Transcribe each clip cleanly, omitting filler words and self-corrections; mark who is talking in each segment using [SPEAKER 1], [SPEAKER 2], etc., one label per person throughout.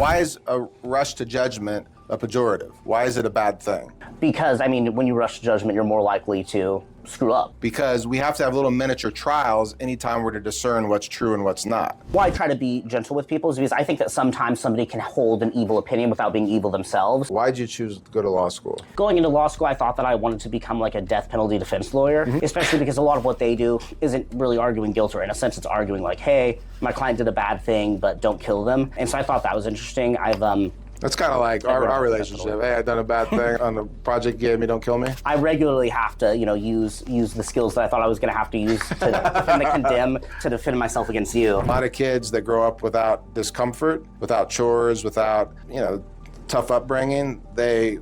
[SPEAKER 1] Why is a rush to judgment a pejorative? Why is it a bad thing?
[SPEAKER 2] Because, I mean, when you rush to judgment, you're more likely to screw up.
[SPEAKER 1] Because we have to have little miniature trials anytime we're to discern what's true and what's not.
[SPEAKER 2] Why I try to be gentle with people is because I think that sometimes somebody can hold an evil opinion without being evil themselves.
[SPEAKER 1] Why did you choose to go to law school?
[SPEAKER 2] Going into law school, I thought that I wanted to become like a death penalty defense lawyer, especially because a lot of what they do isn't really arguing guilt, or in a sense it's arguing like, hey, my client did a bad thing, but don't kill them. And so I thought that was interesting.
[SPEAKER 1] That's kind of like our relationship. Hey, I done a bad thing on the project you gave me, don't kill me.
[SPEAKER 2] I regularly have to, use the skills that I thought I was going to have to use to defend the condemn, to defend myself against you. A
[SPEAKER 1] lot of kids that grow up without discomfort, without chores, without, tough upbringing, they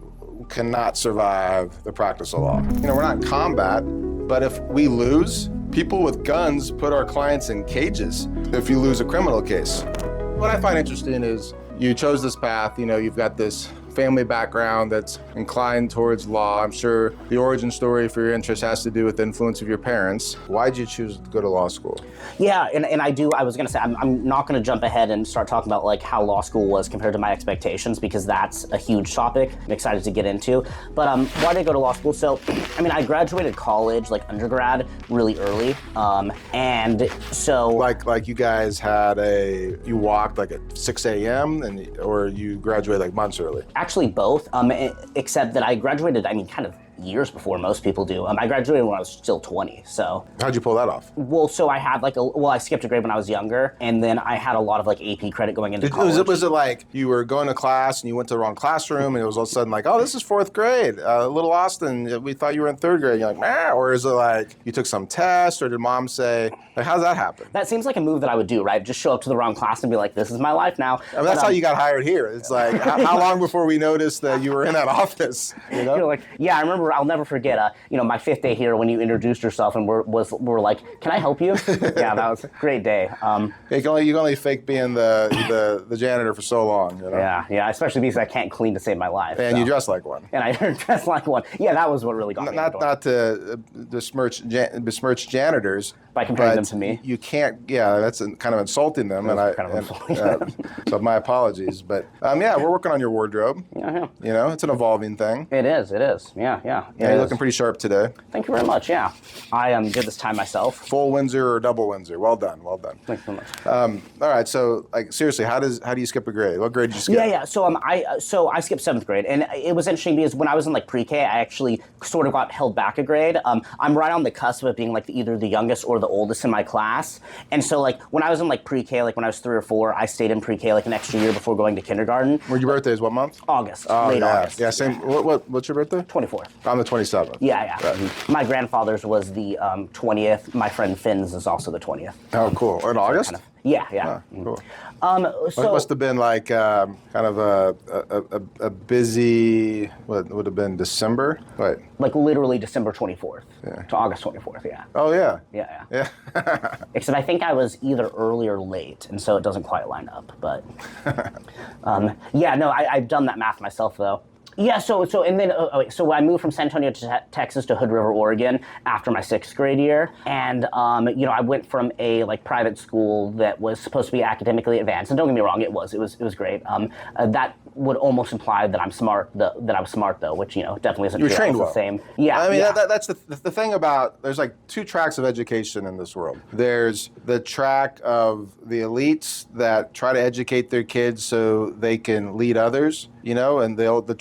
[SPEAKER 1] cannot survive the practice of law. We're not in combat, but if we lose, people with guns put our clients in cages if you lose a criminal case. What I find interesting is you chose this path, you've got this family background that's inclined towards law. I'm sure the origin story for your interest has to do with the influence of your parents. Why did you choose to go to law school?
[SPEAKER 2] Yeah, and I was gonna say, I'm not gonna jump ahead and start talking about like how law school was compared to my expectations, because that's a huge topic I'm excited to get into. But why did I go to law school? So, I graduated college, like undergrad, really early. And so...
[SPEAKER 1] Like you guys had you walked like at 6 a.m. or you graduated like months early?
[SPEAKER 2] Actually both, except that I graduated, kind of years before most people do. I graduated when I was still 20, so.
[SPEAKER 1] How'd you pull that off?
[SPEAKER 2] Well, so I had I skipped a grade when I was younger, and then I had a lot of AP credit going into college.
[SPEAKER 1] Was it like you were going to class and you went to the wrong classroom and it was all of a sudden like, oh, this is 4th grade, little Austin, we thought you were in 3rd grade. You're like, nah, or is it like you took some test, or did mom say, like, how does that happen?
[SPEAKER 2] That seems like a move that I would do, right? Just show up to the wrong class and be like, this is my life now.
[SPEAKER 1] That's how you got hired here. It's like, how long before we noticed that you were in that office?
[SPEAKER 2] You're like, yeah, I remember, I'll never forget, my 5th day here when you introduced yourself and we're like, can I help you? Yeah, that was a great day.
[SPEAKER 1] You can only fake being the janitor for so long.
[SPEAKER 2] Yeah, especially because I can't clean to save my life.
[SPEAKER 1] And you dress like one.
[SPEAKER 2] And I dress like one. Yeah, that was what really got me.
[SPEAKER 1] Not to besmirch janitors
[SPEAKER 2] by comparing them to me.
[SPEAKER 1] You can't. Yeah, that's kind of insulting them. So my apologies. But we're working on your wardrobe.
[SPEAKER 2] Yeah.
[SPEAKER 1] It's an evolving thing.
[SPEAKER 2] It is. Yeah.
[SPEAKER 1] Yeah, you're looking pretty sharp today.
[SPEAKER 2] Thank you very much. Yeah, I did this time myself.
[SPEAKER 1] Full Windsor or double Windsor? Well done.
[SPEAKER 2] Thanks so much.
[SPEAKER 1] All right. So, seriously, how do you skip a grade? What grade did you skip?
[SPEAKER 2] Yeah. So I skipped 7th grade, and it was interesting because when I was in pre-K, I actually sort of got held back a grade. I'm right on the cusp of being either the youngest or the oldest in my class, and so when I was in pre-K, when I was 3 or 4, I stayed in pre-K an extra year before going to kindergarten.
[SPEAKER 1] Your birthday is what month?
[SPEAKER 2] August.
[SPEAKER 1] Late
[SPEAKER 2] August.
[SPEAKER 1] Yeah. Same. What's your birthday?
[SPEAKER 2] 24th.
[SPEAKER 1] I'm the 27th.
[SPEAKER 2] Yeah.
[SPEAKER 1] Right.
[SPEAKER 2] My grandfather's was the 20th. My friend Finn's is also the 20th.
[SPEAKER 1] Oh, cool. In August?
[SPEAKER 2] Yeah.
[SPEAKER 1] Cool.
[SPEAKER 2] So
[SPEAKER 1] it must have been kind of a busy, what would have been December? Right.
[SPEAKER 2] Literally December 24th to August 24th, yeah.
[SPEAKER 1] Oh, yeah.
[SPEAKER 2] Yeah. Except I think I was either early or late, and so it doesn't quite line up, but... I've done that math myself, though. Yeah, so I moved from San Antonio to Texas to Hood River, Oregon after my 6th grade year, and I went from a private school that was supposed to be academically advanced, and don't get me wrong, it was great. That would almost imply that I'm smart, that I was smart though, which definitely isn't true.
[SPEAKER 1] You're trained well.
[SPEAKER 2] The same. Yeah.
[SPEAKER 1] I mean that's the thing about, there's 2 tracks of education in this world. There's the track of the elites that try to educate their kids so they can lead others, and the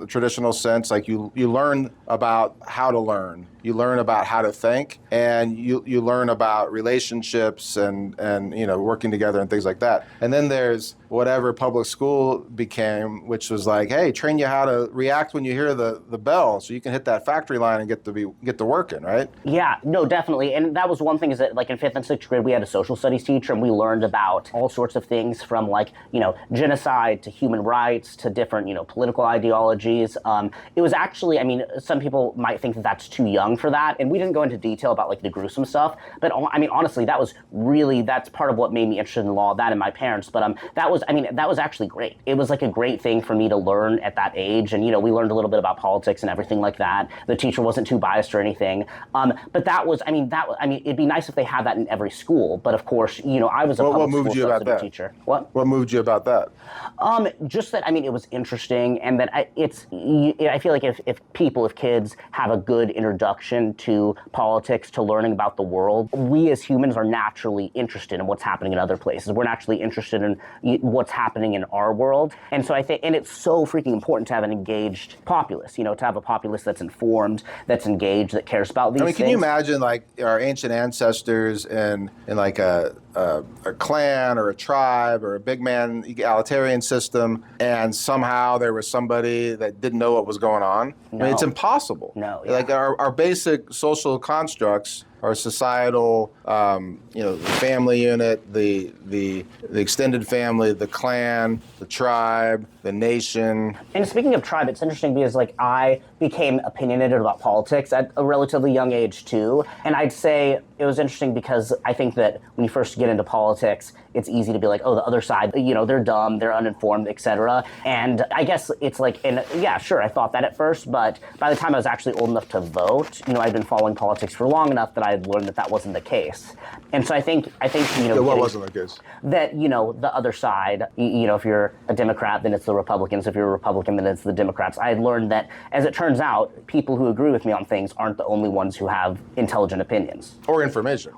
[SPEAKER 1] traditional sense, you learn about how to learn. You learn about how to think, and you learn about relationships and working together and things like that. And then there's whatever public school became, which was hey, train you how to react when you hear the bell, so you can hit that factory line and get to working, right?
[SPEAKER 2] Yeah, no, definitely. And that was one thing, is that in 5th and 6th grade, we had a social studies teacher, and we learned about all sorts of things from genocide to human rights to different political ideologies. It was actually, some people might think that that's too young for that, and we didn't go into detail about the gruesome stuff, but honestly, that's part of what made me interested in law, that and my parents, but that was that was actually great. It was like a great thing for me to learn at that age. And, we learned a little bit about politics and everything like that. The teacher wasn't too biased or anything. But it'd be nice if they had that in every school. But of course, I was a public school substitute teacher.
[SPEAKER 1] What moved you about that?
[SPEAKER 2] Just that, it was interesting, and that I feel like if kids have a good introduction to politics, to learning about the world, we as humans are naturally interested in what's happening in other places. We're naturally interested in what's happening in our world. And so I think, and it's so freaking important to have an engaged populace, to have a populace that's informed, that's engaged, that cares about these things.
[SPEAKER 1] Can you imagine like our ancient ancestors in like a clan or a tribe or a big man egalitarian system, and somehow there was somebody that didn't know what was going on?
[SPEAKER 2] No.
[SPEAKER 1] It's impossible.
[SPEAKER 2] No, yeah.
[SPEAKER 1] Like our basic social constructs, our societal, the family unit, the extended family, the clan, the tribe, the nation.
[SPEAKER 2] And speaking of tribe, it's interesting because I became opinionated about politics at a relatively young age too. And I'd say it was interesting because I think that when you first get into politics, it's easy to be like, oh, the other side, they're dumb, they're uninformed, etc. And I guess it's yeah, sure, I thought that at first, but by the time I was actually old enough to vote, I'd been following politics for long enough that I had learned that wasn't the case. And so I think
[SPEAKER 1] what wasn't the case?
[SPEAKER 2] That, the other side, if you're a Democrat, then it's the Republicans. If you're a Republican, then it's the Democrats. I had learned that, as it turns out, people who agree with me on things aren't the only ones who have intelligent opinions.
[SPEAKER 1] Or information.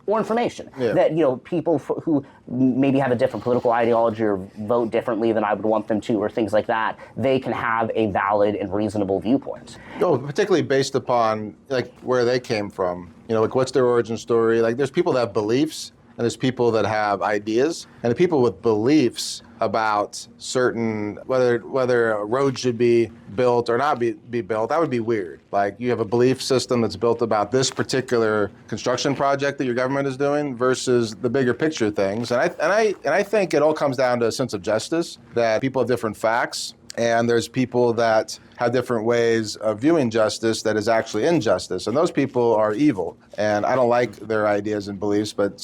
[SPEAKER 2] Yeah. That, people who maybe have a different political ideology or vote differently than I would want them to, or things like that, they can have a valid and reasonable viewpoint.
[SPEAKER 1] Particularly based upon where they came from. What's their origin story? There's people that have beliefs, and there's people that have ideas, and the people with beliefs about certain, whether a road should be built or not be built, that would be weird. You have a belief system that's built about this particular construction project that your government is doing versus the bigger picture things. And I think it all comes down to a sense of justice, that people have different facts, and there's people that have different ways of viewing justice that is actually injustice, and those people are evil. And I don't like their ideas and beliefs, but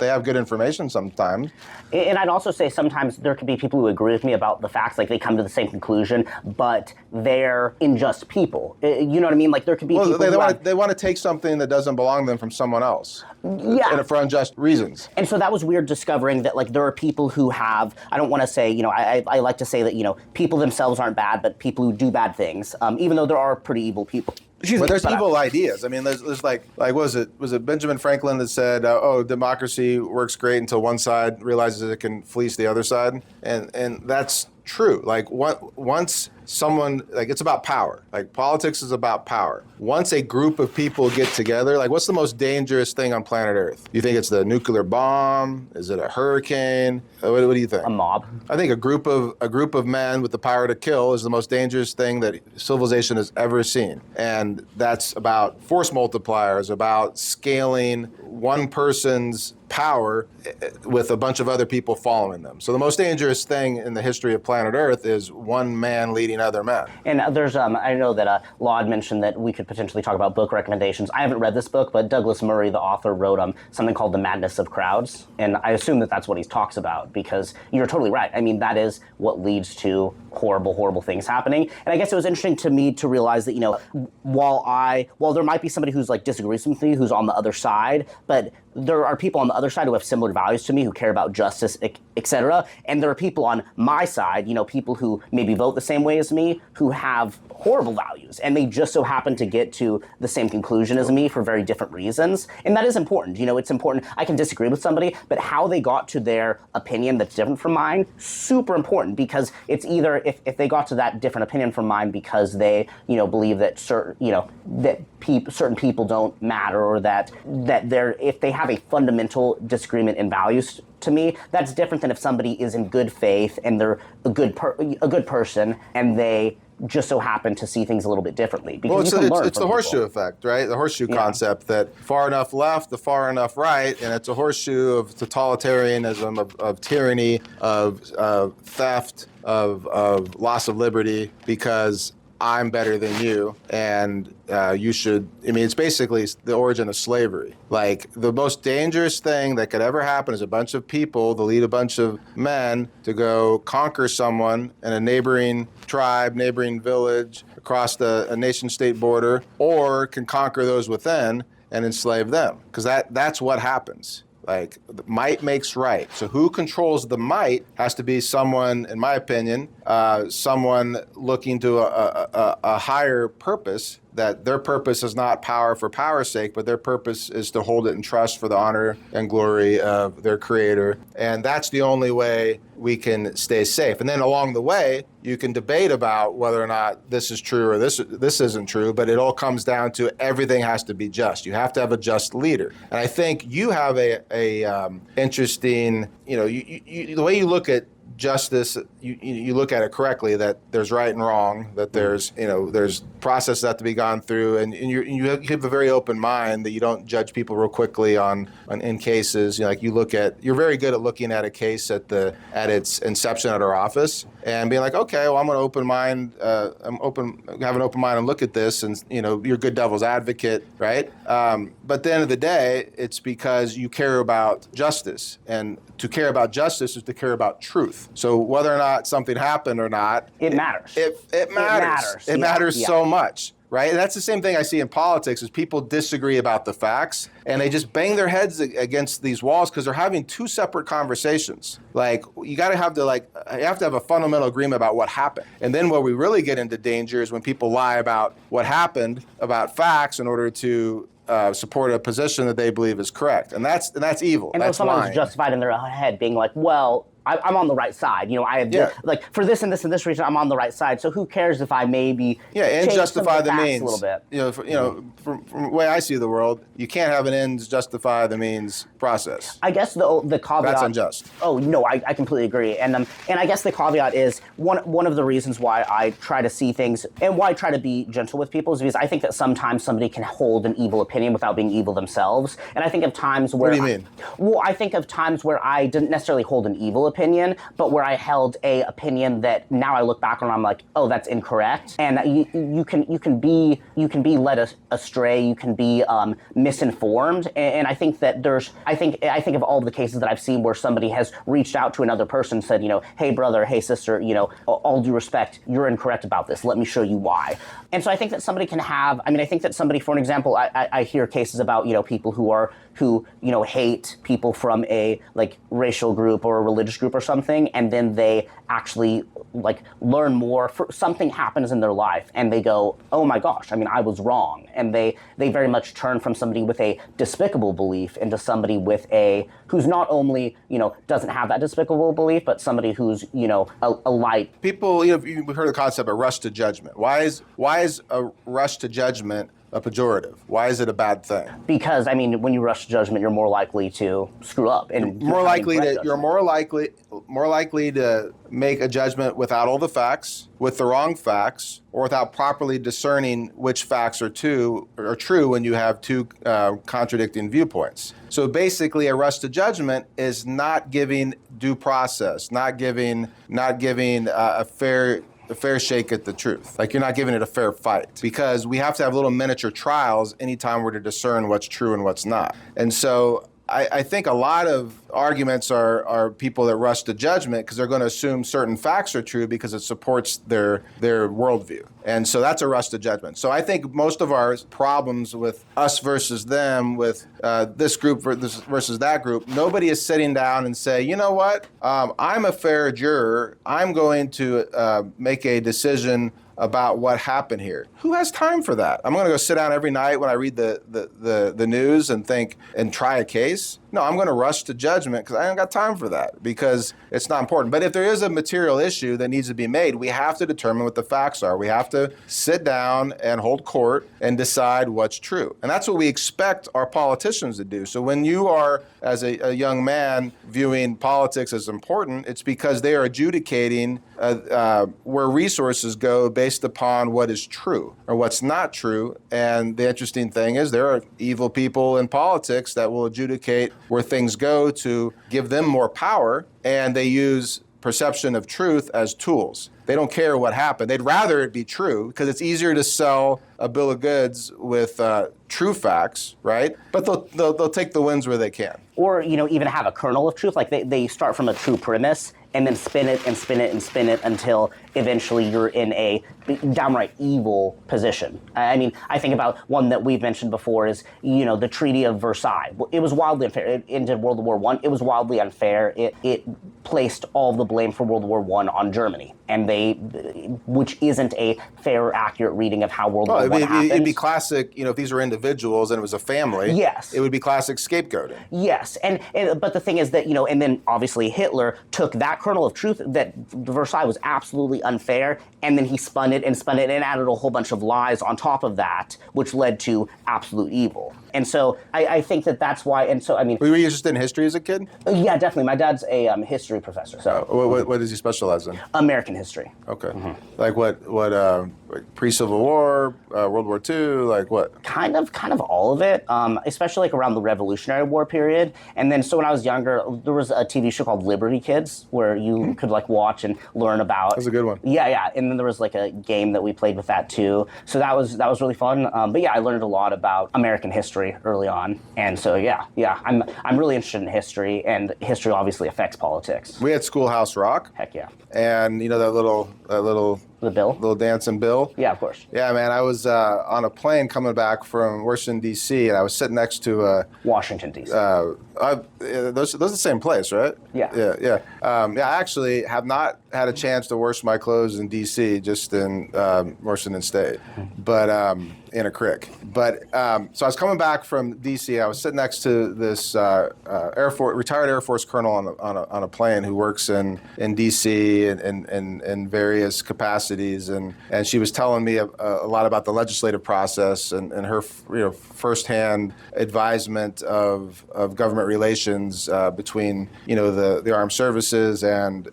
[SPEAKER 1] they have good information sometimes.
[SPEAKER 2] And I'd also say sometimes there could be people who agree with me about the facts, they come to the same conclusion, but they're unjust people. You know what I mean? There could be people
[SPEAKER 1] they want to take something that doesn't belong to them from someone else.
[SPEAKER 2] Yeah.
[SPEAKER 1] And for unjust reasons.
[SPEAKER 2] And so that was weird discovering that there are people who have, I don't want to say, I like to say that, people themselves aren't bad, but people who do bad things, even though there are pretty evil people.
[SPEAKER 1] But there's evil ideas. There's was it Benjamin Franklin that said, democracy works great until one side realizes it can fleece the other side, and that's true. Once someone, it's about power. Politics is about power. Once a group of people get together, what's the most dangerous thing on planet Earth? Do you think it's the nuclear bomb? Is it a hurricane? What do you think?
[SPEAKER 2] A mob.
[SPEAKER 1] I think a group of men with the power to kill is the most dangerous thing that civilization has ever seen. And that's about force multipliers, about scaling one person's power with a bunch of other people following them. So the most dangerous thing in the history of planet Earth is one man leading other men.
[SPEAKER 2] And there's, I know that Laud mentioned that we could potentially talk about book recommendations. I haven't read this book, but Douglas Murray, the author, wrote something called The Madness of Crowds. And I assume that that's what he talks about, because you're totally right. That is what leads to horrible, horrible things happening. And I guess it was interesting to me to realize that, while there might be somebody who's disagrees with me, who's on the other side, but there are people on the other side who have similar values to me, who care about justice, etc. And there are people on my side, people who maybe vote the same way as me, who have horrible values, and they just so happen to get to the same conclusion as me for very different reasons. And that is important. It's important. I can disagree with somebody, but how they got to their opinion that's different from mine, super important, because it's either if they got to that different opinion from mine because they, believe that certain people don't matter, or that if they have a fundamental disagreement in values to me, that's different than if somebody is in good faith and they're a good person and they just so happen to see things a little bit differently. Because
[SPEAKER 1] it's the horseshoe effect, right? The horseshoe concept, that far enough left, the far enough right, and it's a horseshoe of totalitarianism, of tyranny, of theft, of loss of liberty, because I'm better than you, and you should. I mean, it's basically the origin of slavery. Like, the most dangerous thing that could ever happen is a bunch of people to lead a bunch of men to go conquer someone in a neighboring tribe, neighboring village, across a nation-state border, or can conquer those within and enslave them. Because that's what happens. Like, might makes right. So who controls the might has to be someone, in my opinion, someone looking to a higher purpose, that their purpose is not power for power's sake, but their purpose is to hold it in trust for the honor and glory of their creator. And that's the only way we can stay safe. And then along the way, you can debate about whether or not this is true or this isn't true, but it all comes down to everything has to be just. You have to have a just leader. And I think you have a interesting, the way you look at justice, you look at it correctly, that there's right and wrong, that there's processes that have to be gone through, and you have a very open mind, that you don't judge people real quickly in cases. You're very good at looking at a case at its inception at our office and being like, okay, well, I'm going to have an open mind and look at this, and you're a good devil's advocate, right? But at the end of the day, it's because you care about justice, and to care about justice is to care about truth. So whether or not something happened or not,
[SPEAKER 2] it matters.
[SPEAKER 1] It matters. It matters so much, right? And that's the same thing I see in politics, is people disagree about the facts, and they just bang their heads against these walls because they're having two separate conversations. Like, you have to have a fundamental agreement about what happened. And then where we really get into danger is when people lie about what happened, about facts, in order to support a position that they believe is correct. And that's evil.
[SPEAKER 2] And
[SPEAKER 1] that's
[SPEAKER 2] someone's
[SPEAKER 1] lying.
[SPEAKER 2] justified in their head, being like, well, I'm on the right side. I have like, for this and this and this reason, I'm on the right side. So who cares if I maybe
[SPEAKER 1] and justify the
[SPEAKER 2] facts
[SPEAKER 1] means
[SPEAKER 2] a little bit.
[SPEAKER 1] From the way I see the world, you can't have an ends justify the means process.
[SPEAKER 2] I guess the caveat.
[SPEAKER 1] That's unjust.
[SPEAKER 2] Oh no, I completely agree. And I guess the caveat is one of the reasons why I try to see things and why I try to be gentle with people is because I think that sometimes somebody can hold an evil opinion without being evil themselves. And I think of times where.
[SPEAKER 1] What do you mean?
[SPEAKER 2] Well, I think of times where I didn't necessarily hold an evil opinion, but where I held a opinion that now I look back on and I'm like, oh, that's incorrect. And you can be led astray, you can be misinformed. And I think that I think of all of the cases that I've seen where somebody has reached out to another person and said, hey brother, hey sister, all due respect, you're incorrect about this. Let me show you why. And so I think that somebody can have, I think that somebody, for an example, I hear cases about, people who hate people from a racial group or a religious group or something, and then they actually learn more. Something happens in their life, and they go, "Oh my gosh! I was wrong." And they very much turn from somebody with a despicable belief into somebody who's not only doesn't have that despicable belief, but somebody who's a light.
[SPEAKER 1] People, you've heard the concept of rush to judgment. Why is a rush to judgment a pejorative? Why is it a bad thing?
[SPEAKER 2] Because when you rush to judgment, you're more likely to screw up, and
[SPEAKER 1] you're more likely to make a judgment without all the facts, with the wrong facts, or without properly discerning which facts are true when you have two contradicting viewpoints. So basically, a rush to judgment is not giving due process, not giving a fair shake at the truth. You're not giving it a fair fight, because we have to have little miniature trials anytime we're to discern what's true and what's not. And so I think a lot of arguments are people that rush to judgment because they're going to assume certain facts are true because it supports their worldview. And so that's a rush to judgment. So I think most of our problems with us versus them, with this group versus that group, nobody is sitting down and say, you know what, I'm a fair juror. I'm going to make a decision about what happened here. Who has time for that? I'm going to go sit down every night when I read the news and think and try a case. No, I'm going to rush to judgment because I ain't got time for that, because it's not important. But if there is a material issue that needs to be made, we have to determine what the facts are. We have to sit down and hold court and decide what's true. And that's what we expect our politicians to do. So when you are, as a young man, viewing politics as important, it's because they are adjudicating where resources go based upon what is true or what's not true. And the interesting thing is there are evil people in politics that will adjudicate where things go to give them more power, and they use perception of truth as tools. They don't care what happened. They'd rather it be true because it's easier to sell a bill of goods with true facts, right? But they'll take the wins where they can.
[SPEAKER 2] Or, even have a kernel of truth. Like they start from a true premise and then spin it and spin it and spin it until eventually you're in a downright evil position. I mean, I think about one that we've mentioned before is, the Treaty of Versailles. It was wildly unfair. It ended World War I. It was wildly unfair. It placed all the blame for World War I on Germany, and which isn't a fair or accurate reading of how World War I happened.
[SPEAKER 1] It'd be classic, if these were individuals and it was a family,
[SPEAKER 2] yes,
[SPEAKER 1] it would be classic scapegoating.
[SPEAKER 2] Yes, but the thing is that, and then obviously Hitler took that kernel of truth that Versailles was absolutely unfair, and then he spun it and added a whole bunch of lies on top of that, which led to absolute evil. And so I think that's why, and so, I mean...
[SPEAKER 1] Were you interested in history as a kid?
[SPEAKER 2] Yeah, definitely. My dad's a history professor, so...
[SPEAKER 1] What does he specialize in?
[SPEAKER 2] American history.
[SPEAKER 1] Okay. Mm-hmm. Like what like pre-Civil War, World War II, like what?
[SPEAKER 2] Kind of all of it, especially like around the Revolutionary War period. And then, so when I was younger, there was a TV show called Liberty Kids, where you could like watch and learn about...
[SPEAKER 1] That's a good one.
[SPEAKER 2] Yeah. And then there was like a game that we played with that too. So that was really fun. But yeah, I learned a lot about American history early on. And so yeah, I'm really interested in history, and history obviously affects politics.
[SPEAKER 1] We had Schoolhouse Rock.
[SPEAKER 2] Heck yeah.
[SPEAKER 1] And that little
[SPEAKER 2] The Bill?
[SPEAKER 1] Little dancing Bill.
[SPEAKER 2] Yeah, of course.
[SPEAKER 1] Yeah, man. I was on a plane coming back from Washington, D.C., and I was sitting next to...
[SPEAKER 2] Washington, D.C.
[SPEAKER 1] Those are the same place, right?
[SPEAKER 2] Yeah.
[SPEAKER 1] Yeah. I actually have not had a chance to wash my clothes in D.C., just in Washington State, but in a creek. But so I was coming back from D.C., I was sitting next to this retired Air Force colonel on a plane who works in D.C. in various capacities, and she was telling me a lot about the legislative process and her firsthand advisement of government relations between the armed services and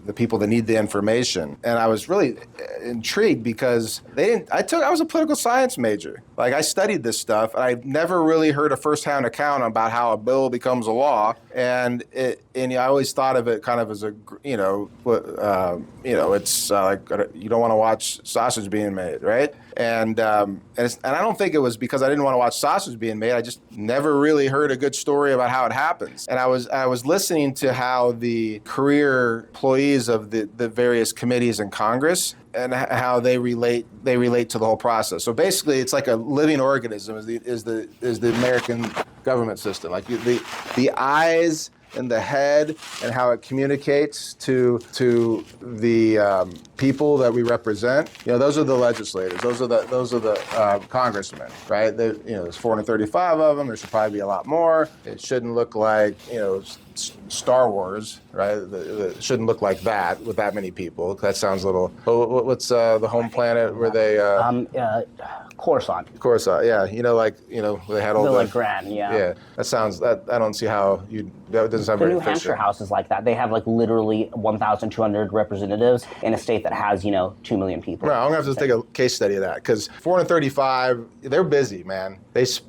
[SPEAKER 1] the people that need the information. And I was really intrigued because I was a political science major. Like, I studied this stuff, and I never really heard a firsthand account about how a bill becomes a law. And I always thought of it kind of as it's like you don't want to watch sausage being made, right? And I don't think it was because I didn't want to watch sausage being made. I just never really heard a good story about how it happens. And I was listening to how the career employees of the various committees in Congress and how they relate to the whole process. So basically, it's like a living organism is the American government system. Like the eyes and the head and how it communicates to the people that we represent. Those are the legislators. Those are the congressmen, right? There's 435 of them. There should probably be a lot more. It shouldn't look like Star Wars, right? It shouldn't look like that with that many people. That sounds a little. What's the home planet where they?
[SPEAKER 2] Coruscant.
[SPEAKER 1] Coruscant, yeah. They had all
[SPEAKER 2] the Grand, yeah.
[SPEAKER 1] Yeah, that sounds. I don't see how that doesn't sound very efficient.
[SPEAKER 2] The New Hampshire House is like that. They have like literally 1,200 representatives in a state that has 2 million people.
[SPEAKER 1] No, I'm gonna have to take a case study of that because 435, they're busy, man.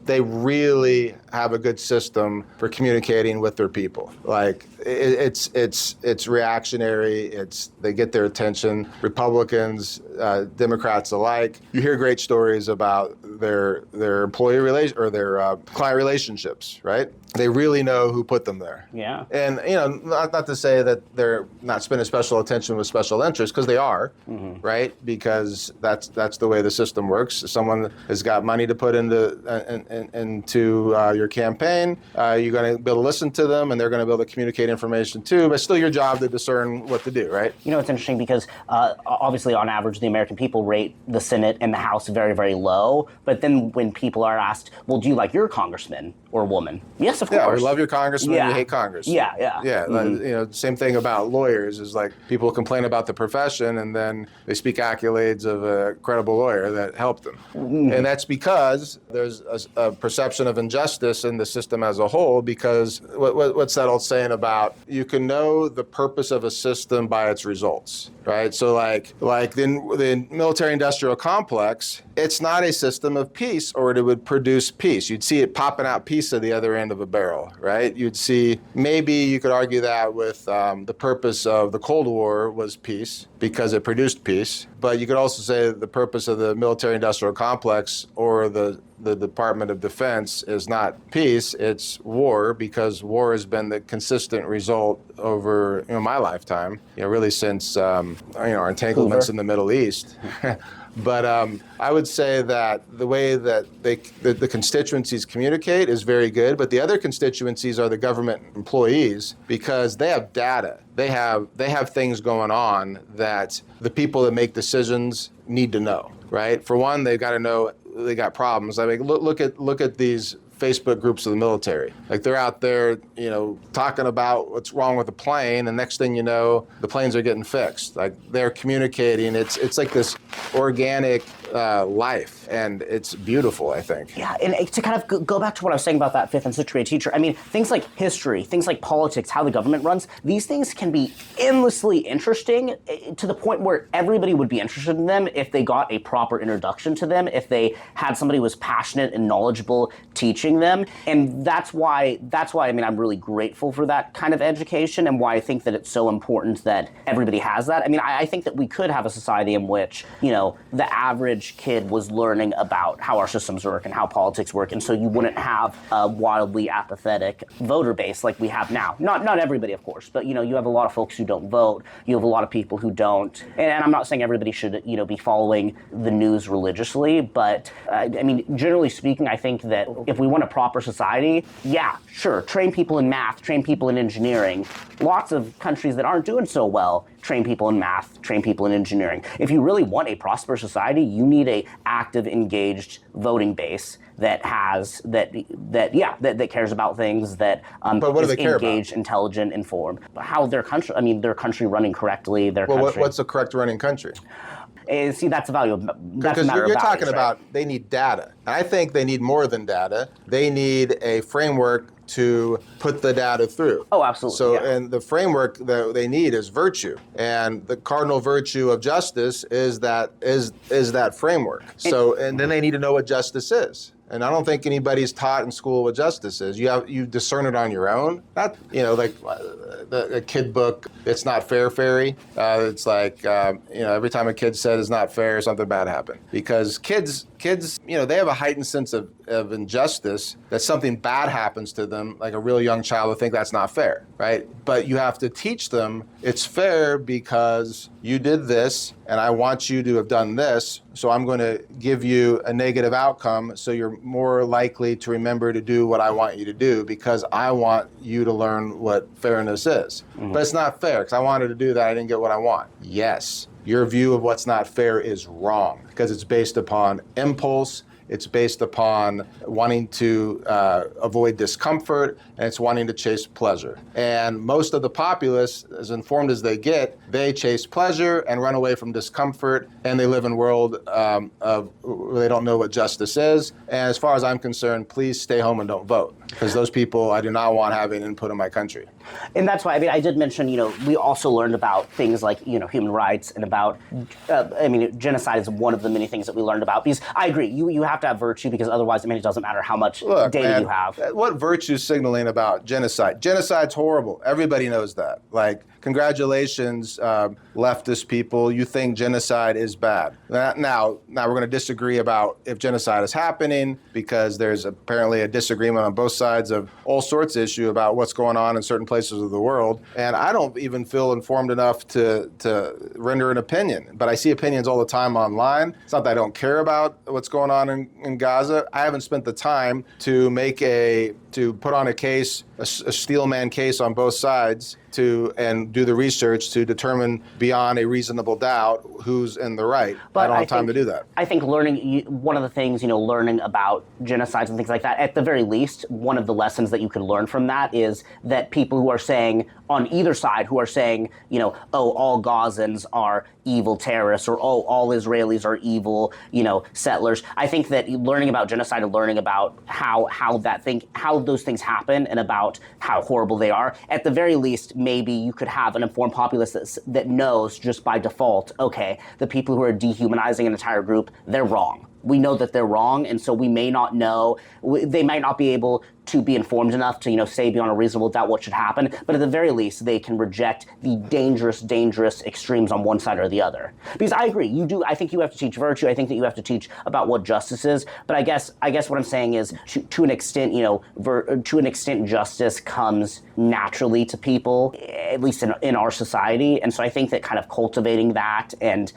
[SPEAKER 1] They really have a good system for communicating with their people. Like it's reactionary. They get their attention. Republicans, Democrats alike. You hear great stories about their employee relation or their client relationships, right? They really know who put them there.
[SPEAKER 2] Yeah.
[SPEAKER 1] And not to say that they're not spending special attention with special interests, because they are, right? Because that's the way the system works. If someone has got money to put into your campaign, you're going to be able to listen to them, and they're going to be able to communicate information too. But it's still your job to discern what to do, right?
[SPEAKER 2] It's interesting because obviously, on average, the American people rate the Senate and the House very, very low. But then when people are asked, well, do you like your congressman or woman? Yes, of course.
[SPEAKER 1] Yeah, we love your congressman, you hate Congress.
[SPEAKER 2] Yeah.
[SPEAKER 1] Mm-hmm. Same thing about lawyers is like people complain about the profession and then they speak accolades of a credible lawyer that helped them. Mm-hmm. And that's because there's a perception of injustice in the system as a whole, because what's that old saying about you can know the purpose of a system by its results, right? So like the military industrial complex, it's not a system of peace or it would produce peace. You'd see it popping out peace at the other end of a barrel, right? You'd see, maybe you could argue that with the purpose of the Cold War was peace because it produced peace. But you could also say that the purpose of the military-industrial complex or the Department of Defense is not peace, it's war, because war has been the consistent result over my lifetime, really since our entanglements in the Middle East. But I would say that the way that the constituencies communicate is very good, but the other constituencies are the government employees because they have data. They have things going on that the people that make decisions need to know, right? For one, they've got to know they got problems. I mean, look at these Facebook groups of the military. Like they're out there, talking about what's wrong with the plane, and next thing you know, the planes are getting fixed. Like they're communicating. It's like this organic life, and it's beautiful, I think.
[SPEAKER 2] Yeah, and to kind of go back to what I was saying about that 5th and 6th grade teacher, I mean, things like history, things like politics, how the government runs, these things can be endlessly interesting to the point where everybody would be interested in them if they got a proper introduction to them, if they had somebody who was passionate and knowledgeable teaching them. And that's why I mean, I'm really grateful for that kind of education, and why I think that it's so important that everybody has that. I mean, I think that we could have a society in which, the average kid was learning about how our systems work and how politics work, and so you wouldn't have a wildly apathetic voter base like we have now. Not everybody, of course, but you have a lot of folks who don't vote. You have a lot of people who don't, and I'm not saying everybody should be following the news religiously, but I mean, generally speaking, I think that if we want a proper society, yeah, sure, train people in math, train people in engineering. Lots of countries that aren't doing so well train people in math, train people in engineering. If you really want a prosperous society, you need a active, engaged voting base that has that cares about things, that
[SPEAKER 1] but what do
[SPEAKER 2] is
[SPEAKER 1] they care
[SPEAKER 2] engaged,
[SPEAKER 1] about?
[SPEAKER 2] Intelligent, informed. How their country running correctly.
[SPEAKER 1] What's a correct running country?
[SPEAKER 2] See, that's a value. That's
[SPEAKER 1] because
[SPEAKER 2] a matter
[SPEAKER 1] you're
[SPEAKER 2] of
[SPEAKER 1] talking
[SPEAKER 2] values,
[SPEAKER 1] about
[SPEAKER 2] right?
[SPEAKER 1] they need data. And I think they need more than data. They need a framework to put the data through.
[SPEAKER 2] Oh, absolutely.
[SPEAKER 1] So,
[SPEAKER 2] yeah.
[SPEAKER 1] and the framework that they need is virtue, and the cardinal virtue of justice is that framework. So, and then they need to know what justice is. And I don't think anybody's taught in school what justice is. You discern it on your own. Not like the kid book, It's Not Fair Fairy. It's like every time a kid said it's not fair, something bad happened. Because kids, they have a heightened sense of injustice, that something bad happens to them, like a real young child will think that's not fair, right? But you have to teach them it's fair because you did this, and I want you to have done this, so I'm going to give you a negative outcome so you're more likely to remember to do what I want you to do because I want you to learn what fairness is. Mm-hmm. But it's not fair because I wanted to do that, I didn't get what I want. Yes, your view of what's not fair is wrong because it's based upon impulse, it's based upon wanting to avoid discomfort, and it's wanting to chase pleasure. And most of the populace, as informed as they get, they chase pleasure and run away from discomfort, and they live in a world of where they don't know what justice is. And as far as I'm concerned, please stay home and don't vote, because those people I do not want having input in my country.
[SPEAKER 2] And that's why, I mean, I did mention, we also learned about things like, human rights and about, genocide is one of the many things that we learned about. Because I agree, you have to have virtue, because otherwise, it doesn't matter how much data you have.
[SPEAKER 1] What virtue signaling about genocide? Genocide's horrible. Everybody knows that. Like, congratulations, leftist people. You think genocide is bad. Now we're going to disagree about if genocide is happening, because there's apparently a disagreement on both sides of all sorts of issue about what's going on in certain places of the world. And I don't even feel informed enough to render an opinion. But I see opinions all the time online. It's not that I don't care about what's going on in Gaza. I haven't spent the time to put on a case, a steel man case on both sides, and do the research to determine beyond a reasonable doubt who's in the right. But I don't have time to do that.
[SPEAKER 2] I think one of the things, learning about genocides and things like that, at the very least, one of the lessons that you can learn from that is that people who are saying, on either side, who are saying, all Gazans are evil terrorists, or all Israelis are evil, settlers. I think that learning about genocide and learning about how those things happen and about how horrible they are, at the very least, maybe you could have an informed populace that knows just by default, okay, the people who are dehumanizing an entire group, they're wrong. we know that they're wrong, and so we may not know, they might not be able to be informed enough to, say beyond a reasonable doubt what should happen, but at the very least, they can reject the dangerous extremes on one side or the other. Because I agree, I think you have to teach virtue, I think that you have to teach about what justice is, but I guess what I'm saying is, to an extent, justice comes naturally to people, at least in our society, and so I think that kind of cultivating that and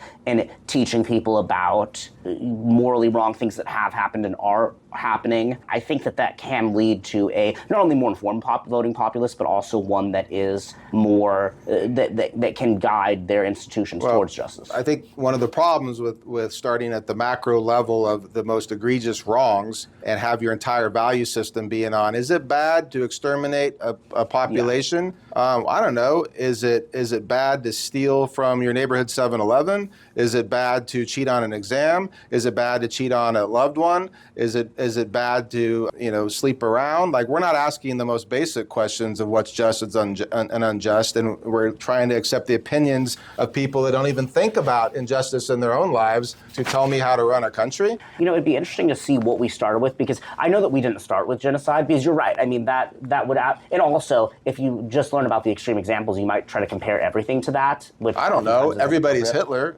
[SPEAKER 2] teaching people about morally wrong things that have happened and are happening, I think that can lead to a not only more informed voting populace, but also one that is more that can guide their institutions towards justice.
[SPEAKER 1] I think one of the problems with starting at the macro level of the most egregious wrongs and have your entire value system being on, is it bad to exterminate a population? Yeah. I don't know. Is it bad to steal from your neighborhood 7-Eleven? Is it bad to cheat on an exam? Is it bad to cheat on a loved one? Is it bad to sleep around? Like, we're not asking the most basic questions of what's just and unjust, and we're trying to accept the opinions of people that don't even think about injustice in their own lives to tell me how to run a country.
[SPEAKER 2] It'd be interesting to see what we started with, because I know that we didn't start with genocide, because you're right. I mean, that would and also, if you just learn about the extreme examples, you might try to compare everything to that. Which
[SPEAKER 1] I don't know. Everybody's Hitler.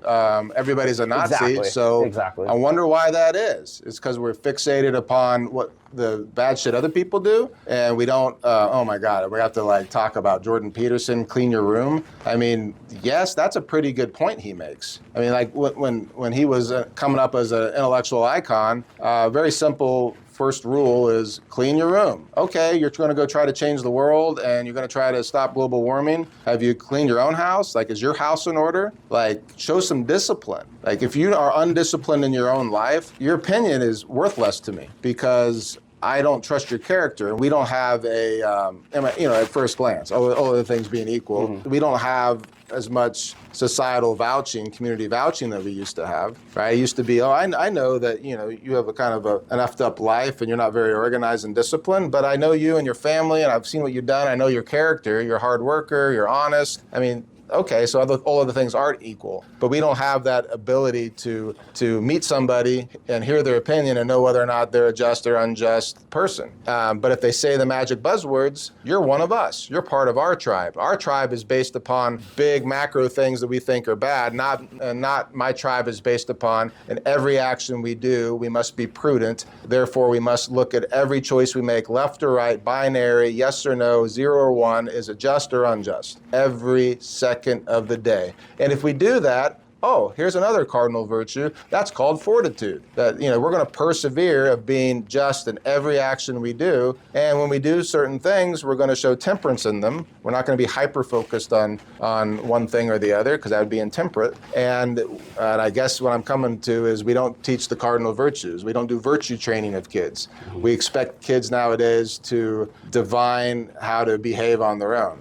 [SPEAKER 1] Everybody's a Nazi.
[SPEAKER 2] Exactly.
[SPEAKER 1] So
[SPEAKER 2] exactly.
[SPEAKER 1] I wonder why that is. It's because we're fixated upon what the bad shit other people do, and we don't, oh my God, we have to talk about Jordan Peterson, clean your room. I mean, yes, that's a pretty good point he makes. I mean, when he was coming up as an intellectual icon, very simple first rule is clean your room. Okay, you're going to go try to change the world and you're going to try to stop global warming. Have you cleaned your own house? Is your house in order? Show some discipline. If you are undisciplined in your own life, your opinion is worthless to me, because I don't trust your character. And we don't have at first glance, all other things being equal, we don't have as much societal vouching, community vouching that we used to have, right? It used to be, I know that, you have a kind of an effed up life and you're not very organized and disciplined, but I know you and your family and I've seen what you've done. I know your character, you're a hard worker, you're honest. I mean, okay, so all other things aren't equal, but we don't have that ability to meet somebody and hear their opinion and know whether or not they're a just or unjust person. But if they say the magic buzzwords, you're one of us. You're part of our tribe. Our tribe is based upon big macro things that we think are bad. Not my tribe is based upon, in every action we do, we must be prudent. Therefore, we must look at every choice we make, left or right, binary, yes or no, 0 or 1, is it just or unjust? Every second of the day. And if we do that, here's another cardinal virtue. That's called fortitude. That, we're going to persevere of being just in every action we do. And when we do certain things, we're going to show temperance in them. We're not going to be hyper-focused on one thing or the other, because that would be intemperate. And I guess what I'm coming to is we don't teach the cardinal virtues. We don't do virtue training of kids. We expect kids nowadays to divine how to behave on their own.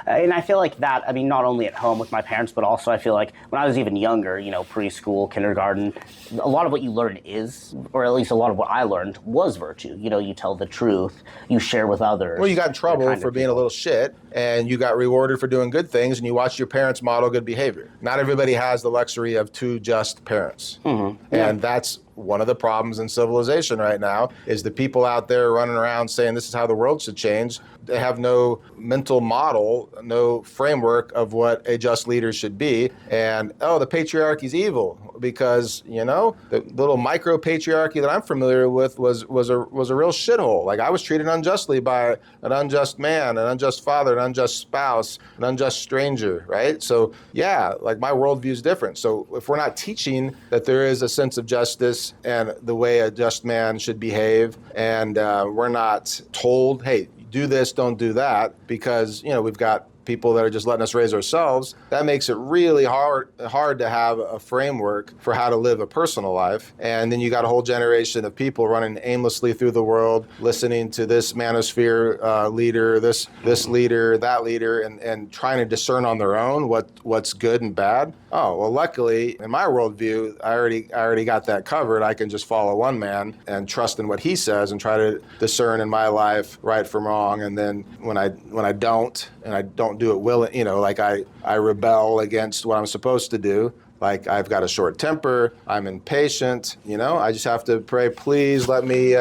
[SPEAKER 2] And I feel like that, not only at home with my parents, but also I feel like when I was even younger, preschool, kindergarten, a lot of what you learn is, or at least a lot of what I learned was virtue. You tell the truth, you share with others.
[SPEAKER 1] Well, you got in trouble for being a little shit, and you got rewarded for doing good things, and you watched your parents model good behavior. Not everybody has the luxury of two just parents. And that's one of the problems in civilization right now, is the people out there running around saying this is how the world should change. They have no mental model, no framework of what a just leader should be. And, the patriarchy's evil, because, the little micro patriarchy that I'm familiar with was a real shithole. I was treated unjustly by an unjust man, an unjust father, an unjust spouse, an unjust stranger, right? So, yeah, my worldview is different. So if we're not teaching that there is a sense of justice and the way a just man should behave, and we're not told, hey, do this, don't do that, because, we've got people that are just letting us raise ourselves, that makes it really hard to have a framework for how to live a personal life. And then you got a whole generation of people running aimlessly through the world, listening to this manosphere leader, this leader, that leader, and trying to discern on their own what's good and bad. Oh, well, luckily, in my worldview, I already got that covered. I can just follow one man and trust in what he says and try to discern in my life right from wrong. And then when I don't, and I don't do it I rebel against what I'm supposed to do, Like, I've got a short temper, I'm impatient, I just have to pray, please let me,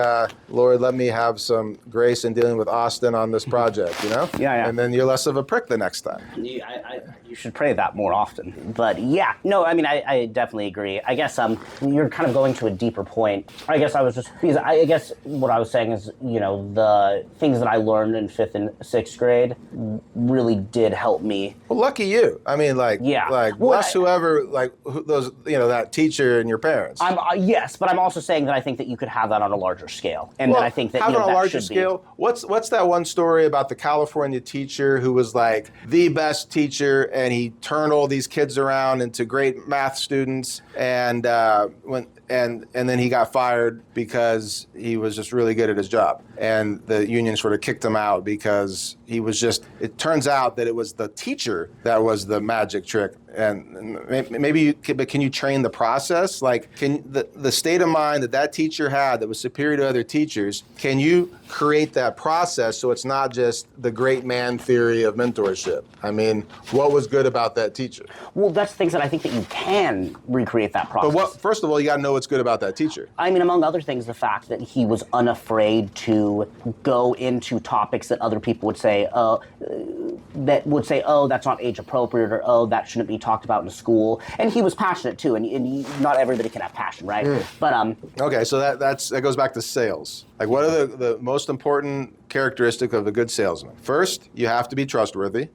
[SPEAKER 1] Lord, let me have some grace in dealing with Austin on this project,
[SPEAKER 2] Yeah.
[SPEAKER 1] And then you're less of a prick the next time.
[SPEAKER 2] You should pray that more often. But yeah, no, I mean, I definitely agree. I guess you're kind of going to a deeper point. I guess because I guess what I was saying is, the things that I learned in 5th and 6th grade really did help me.
[SPEAKER 1] Well, lucky you. I mean, bless whoever, those, that teacher and your parents.
[SPEAKER 2] Yes, but I'm also saying that I think that you could have that on a larger scale. And then I think that,
[SPEAKER 1] on a
[SPEAKER 2] that
[SPEAKER 1] larger
[SPEAKER 2] should
[SPEAKER 1] scale,
[SPEAKER 2] be.
[SPEAKER 1] what's that one story about the California teacher who was like the best teacher, and he turned all these kids around into great math students, and then he got fired because he was just really good at his job, and the union sort of kicked him out because he was just. It turns out that it was the teacher that was the magic trick. And maybe can you train the process? Like, can the state of mind that teacher had that was superior to other teachers, can you create that process so it's not just the great man theory of mentorship? I mean, what was good about that teacher?
[SPEAKER 2] Well, that's things that I think that you can recreate that process.
[SPEAKER 1] But first of all, you got to know what's good about that teacher.
[SPEAKER 2] I mean, among other things, the fact that he was unafraid to go into topics that other people would say, oh, that's not age appropriate, or oh, that shouldn't be talked about in school. And he was passionate too, and not everybody can have passion, right? But
[SPEAKER 1] okay, so that goes back to sales. Like, what are the most important characteristic of a good salesman? First, you have to be trustworthy,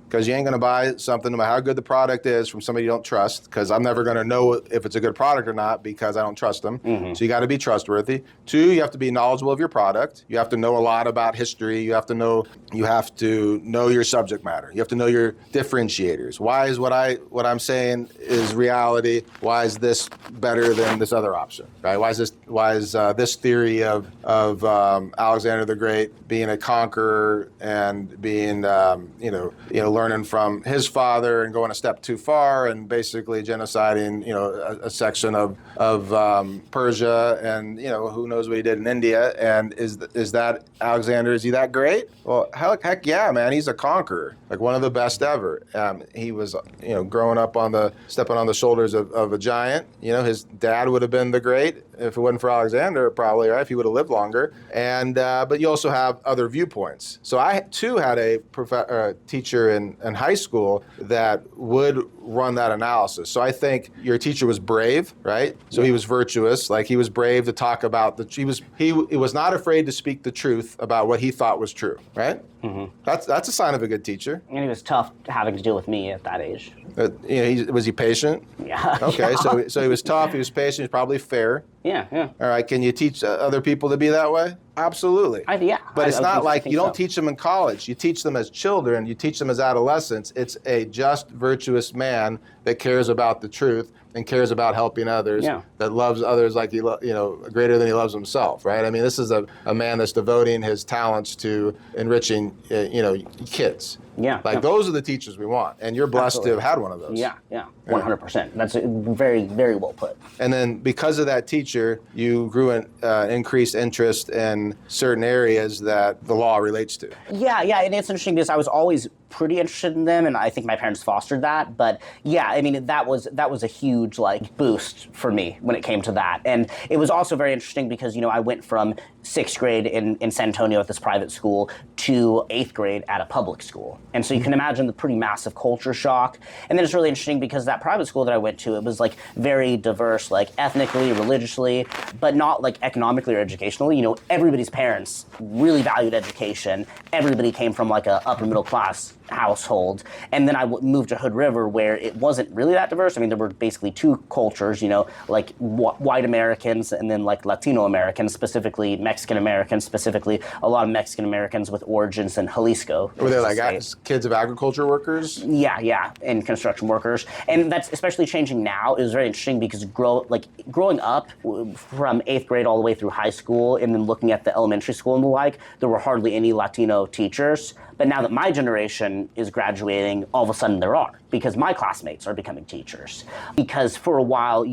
[SPEAKER 1] because you ain't going to buy something, no matter how good the product is, from somebody you don't trust, because I'm never going to know if it's a good product or not because I don't trust them. So you got to be trustworthy. 2, you have to be knowledgeable of your product. You have to know a lot about history. You have to know your subject matter. You have to know your differentiators. Why is what I'm saying is reality? Why is this better than this other option? Right? Why is this theory of Alexander the Great being a conqueror and being learning from his father and going a step too far and basically genociding a section of Persia, and who knows what he did in India? And is that Alexander? Is he that great? Well, heck yeah, man, he's a conqueror, like one of the best ever. He was growing up stepping on the shoulders of a giant. His dad would have been the great if it wasn't for Alexander, probably, right? If he would have lived longer. And but you also have other viewpoints. So I too had a teacher in high school that would run that analysis. So I think your teacher was brave, right? So he was virtuous. Like, he was brave to talk about he was not afraid to speak the truth about what he thought was true, right? That's a sign of a good teacher.
[SPEAKER 2] And he was tough having to deal with me at that age.
[SPEAKER 1] Was he patient?
[SPEAKER 2] Yeah.
[SPEAKER 1] Okay, so he was tough, he was patient, he was probably fair.
[SPEAKER 2] Yeah.
[SPEAKER 1] All right, can you teach other people to be that way? Absolutely. But it's not like you don't teach them in college. You teach them as children, you teach them as adolescents. It's a just, virtuous man that cares about the truth and cares about helping others, that loves others like greater than he loves himself, right? I mean, this is a man that's devoting his talents to enriching, kids. Those are the teachers we want, and you're blessed to have had one of those.
[SPEAKER 2] Yeah, 100%. That's very, very well put.
[SPEAKER 1] And then because of that teacher, you grew an increased interest in certain areas that the law relates to.
[SPEAKER 2] Yeah, and it's interesting because I was always pretty interested in them, and I think my parents fostered that. But yeah, I mean, that was a huge boost for me when it came to that. And it was also very interesting because I went from 6th grade in San Antonio at this private school to 8th grade at a public school. And so you can imagine the pretty massive culture shock. And then it's really interesting because that private school that I went to, it was very diverse, ethnically, religiously, but not economically or educationally. Everybody's parents really valued education. Everybody came from a upper middle class household. And then I moved to Hood River, where it wasn't really that diverse. I mean, there were basically 2 cultures, white Americans and then Latino Americans, specifically Mexican Americans, specifically a lot of Mexican Americans with origins in Jalisco.
[SPEAKER 1] Were there kids of agriculture workers?
[SPEAKER 2] Yeah, and construction workers. And that's especially changing now. It was very interesting because growing up from 8th grade all the way through high school and then looking at the elementary school and there were hardly any Latino teachers. But now that my generation is graduating, all of a sudden there are. because my classmates are becoming teachers. Because for a while,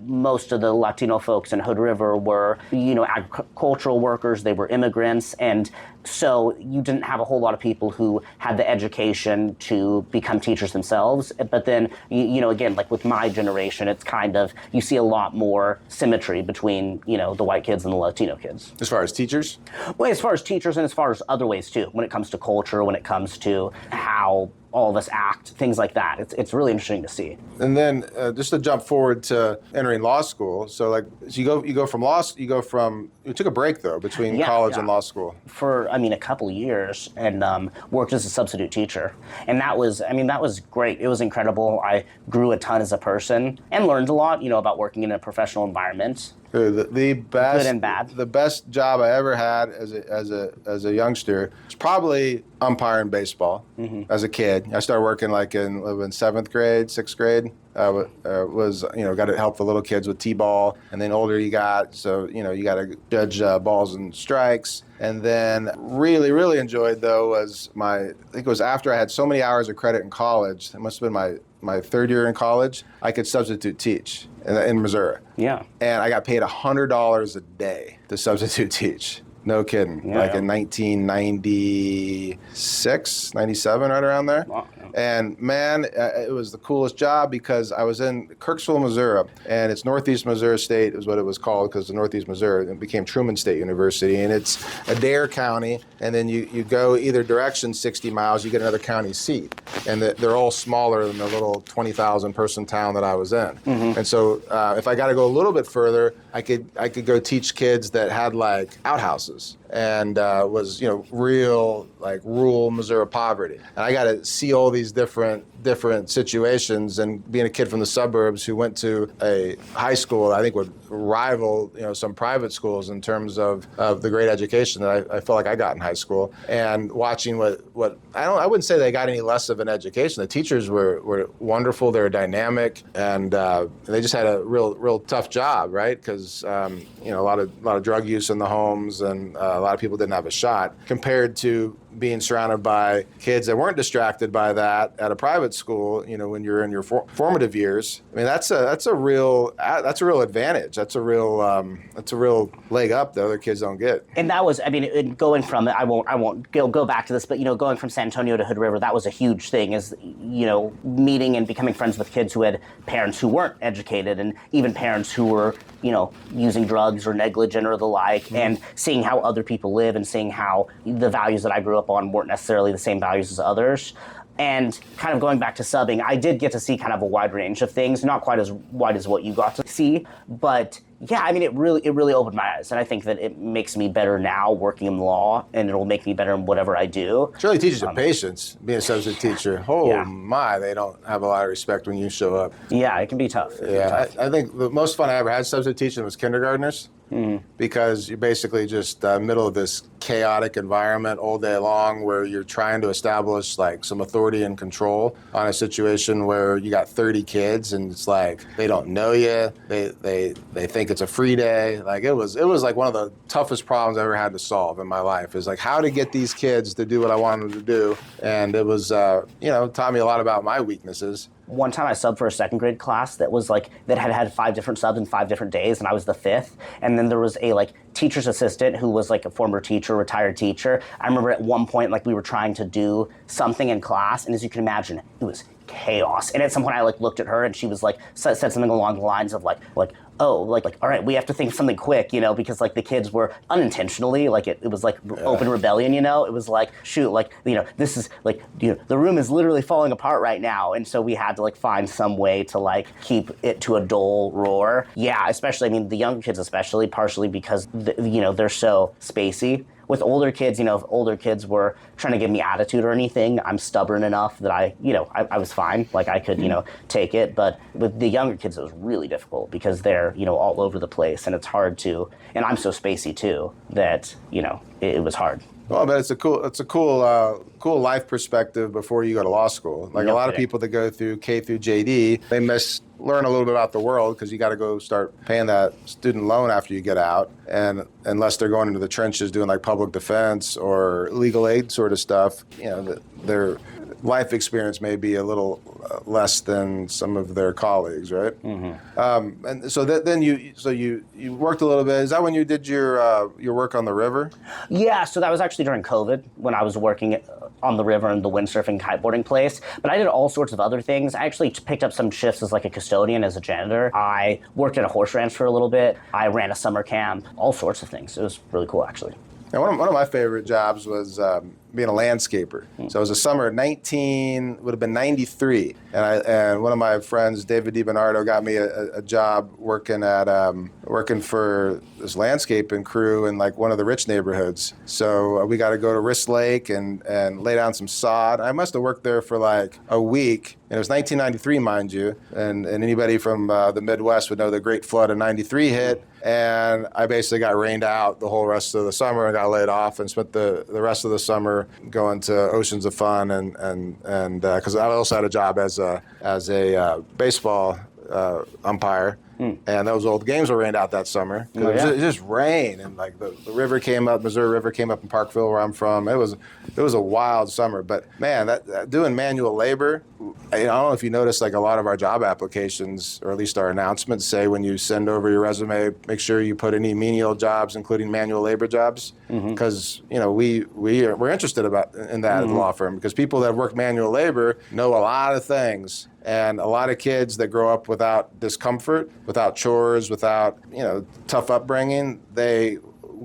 [SPEAKER 2] most of the Latino folks in Hood River were, agricultural workers, they were immigrants, and so you didn't have a whole lot of people who had the education to become teachers themselves. But then, again, like with my generation, it's kind of, you see a lot more symmetry between, the white kids and the Latino kids.
[SPEAKER 1] As far as teachers?
[SPEAKER 2] Well, as far as teachers and as far as other ways too, when it comes to culture, when it comes to how all of us act, things like that. It's really interesting to see.
[SPEAKER 1] And then just to jump forward to entering law school. So you go from you took a break though between college and law school.
[SPEAKER 2] For a couple of years, and worked as a substitute teacher. And that was great. It was incredible. I grew a ton as a person and learned a lot, about working in a professional environment.
[SPEAKER 1] The best,
[SPEAKER 2] good and bad.
[SPEAKER 1] The best job I ever had as a youngster was probably umpiring baseball. As a kid, I started working in seventh grade, sixth grade. Got to help the little kids with t-ball, and then older you got, so you got to judge balls and strikes. And then really enjoyed though was I think it was after I had so many hours of credit in college. It must have been my third year in college. I could substitute teach in Missouri.
[SPEAKER 2] Yeah.
[SPEAKER 1] And I got paid $100 a day to substitute teach. No kidding. In 1996, 97, right around there.
[SPEAKER 2] Wow.
[SPEAKER 1] And man, it was the coolest job because I was in Kirksville, Missouri, and it's Northeast Missouri State is what it was called because the Northeast Missouri, it became Truman State University, and it's Adair County, and then you go either direction 60 miles, you get another county seat, and they're all smaller than the little 20,000 person town that I was in. And so if I got to go a little bit further, I could go teach kids that had outhouses and was real rural Missouri poverty, and I got to see all these different situations. And being a kid from the suburbs who went to a high school I think would rival some private schools in terms of the great education that I felt like I got in high school, and watching what I wouldn't say they got any less of an education. The teachers were wonderful, they were dynamic, and they just had a real tough job, right? Because a lot of drug use in the homes, and a lot of people didn't have a shot compared to being surrounded by kids that weren't distracted by that at a private school, when you're in your formative years. I mean, that's a real advantage. That's a real leg up that other kids don't get.
[SPEAKER 2] And that was, going from, I won't go back to this, but going from San Antonio to Hood River, that was a huge thing, is meeting and becoming friends with kids who had parents who weren't educated, and even parents who were using drugs or negligent or the like, and seeing how other people live and seeing how the values that I grew up on weren't necessarily the same values as others. And kind of going back to subbing, I did get to see kind of a wide range of things, not quite as wide as what you got to see, but yeah, it really opened my eyes, and I think that it makes me better now working in law, and it'll make me better in whatever I do.
[SPEAKER 1] It really teaches you patience, being a substitute teacher. My, they don't have a lot of respect when you show up.
[SPEAKER 2] Yeah, it can be tough.
[SPEAKER 1] I think the most fun I ever had substitute teaching was kindergartners. Because you're basically just middle of this chaotic environment all day long, where you're trying to establish some authority and control on a situation where you got 30 kids, and it's they don't know you, they think it's a free day. It was one of the toughest problems I ever had to solve in my life, is how to get these kids to do what I wanted them to do. And it was taught me a lot about my weaknesses.
[SPEAKER 2] One time I subbed for a second grade class that was that had 5 different subs in 5 different days, and I was the 5th. And then there was a teacher's assistant who was a former teacher, retired teacher. I remember at one point we were trying to do something in class, and as you can imagine, it was chaos. And at some point I looked at her, and she was said something along the lines of all right, we have to think of something quick, because the kids were unintentionally, it was open rebellion, it was shoot, this is the room is literally falling apart right now. And so we had to find some way to keep it to a dull roar. Yeah, especially, the younger kids especially, partially because, they're so spacey. With older kids, if older kids were trying to give me attitude or anything, I'm stubborn enough that I was fine. I could, take it. But with the younger kids, it was really difficult because they're, all over the place, and it's hard to, and I'm so spacey too, that, it was hard.
[SPEAKER 1] Well, but it's a cool life perspective before you go to law school. A lot of people that go through K through JD, they learn a little bit about the world because you got to go start paying that student loan after you get out. And unless they're going into the trenches doing public defense or legal aid sort of stuff, they're life experience may be a little less than some of their colleagues, right? And so then you worked a little bit. Is that when you did your work on the river?
[SPEAKER 2] Yeah, so that was actually during COVID when I was working on the river in the windsurfing kiteboarding place. But I did all sorts of other things. I actually picked up some shifts as like a custodian, as a janitor. I worked at a horse ranch for a little bit. I ran a summer camp, all sorts of things. It was really cool, actually.
[SPEAKER 1] And one of my favorite jobs was being a landscaper. So it was a summer of would have been 93. And one of my friends, David DiBernardo, got me a job working for this landscaping crew in like one of the rich neighborhoods. So we got to go to Wrist Lake and lay down some sod. I must have worked there for like a week. And it was 1993, mind you. And anybody from the Midwest would know the Great Flood of 93 hit. And I basically got rained out the whole rest of the summer and got laid off and spent the rest of the summer going to Oceans of Fun and because I also had a job as a baseball umpire. And those old games were rained out that summer.
[SPEAKER 2] Oh, yeah.
[SPEAKER 1] It just rained, and like the river came up, Missouri River came up in Parkville, where I'm from. It was a wild summer. But man, that doing manual labor, I don't know if you notice, like a lot of our job applications, or at least our announcements, say when you send over your resume, make sure you put any menial jobs, including manual labor jobs, because we're interested in that at the law firm, because people that work manual labor know a lot of things. And a lot of kids that grow up without discomfort, without chores, without, tough upbringing, they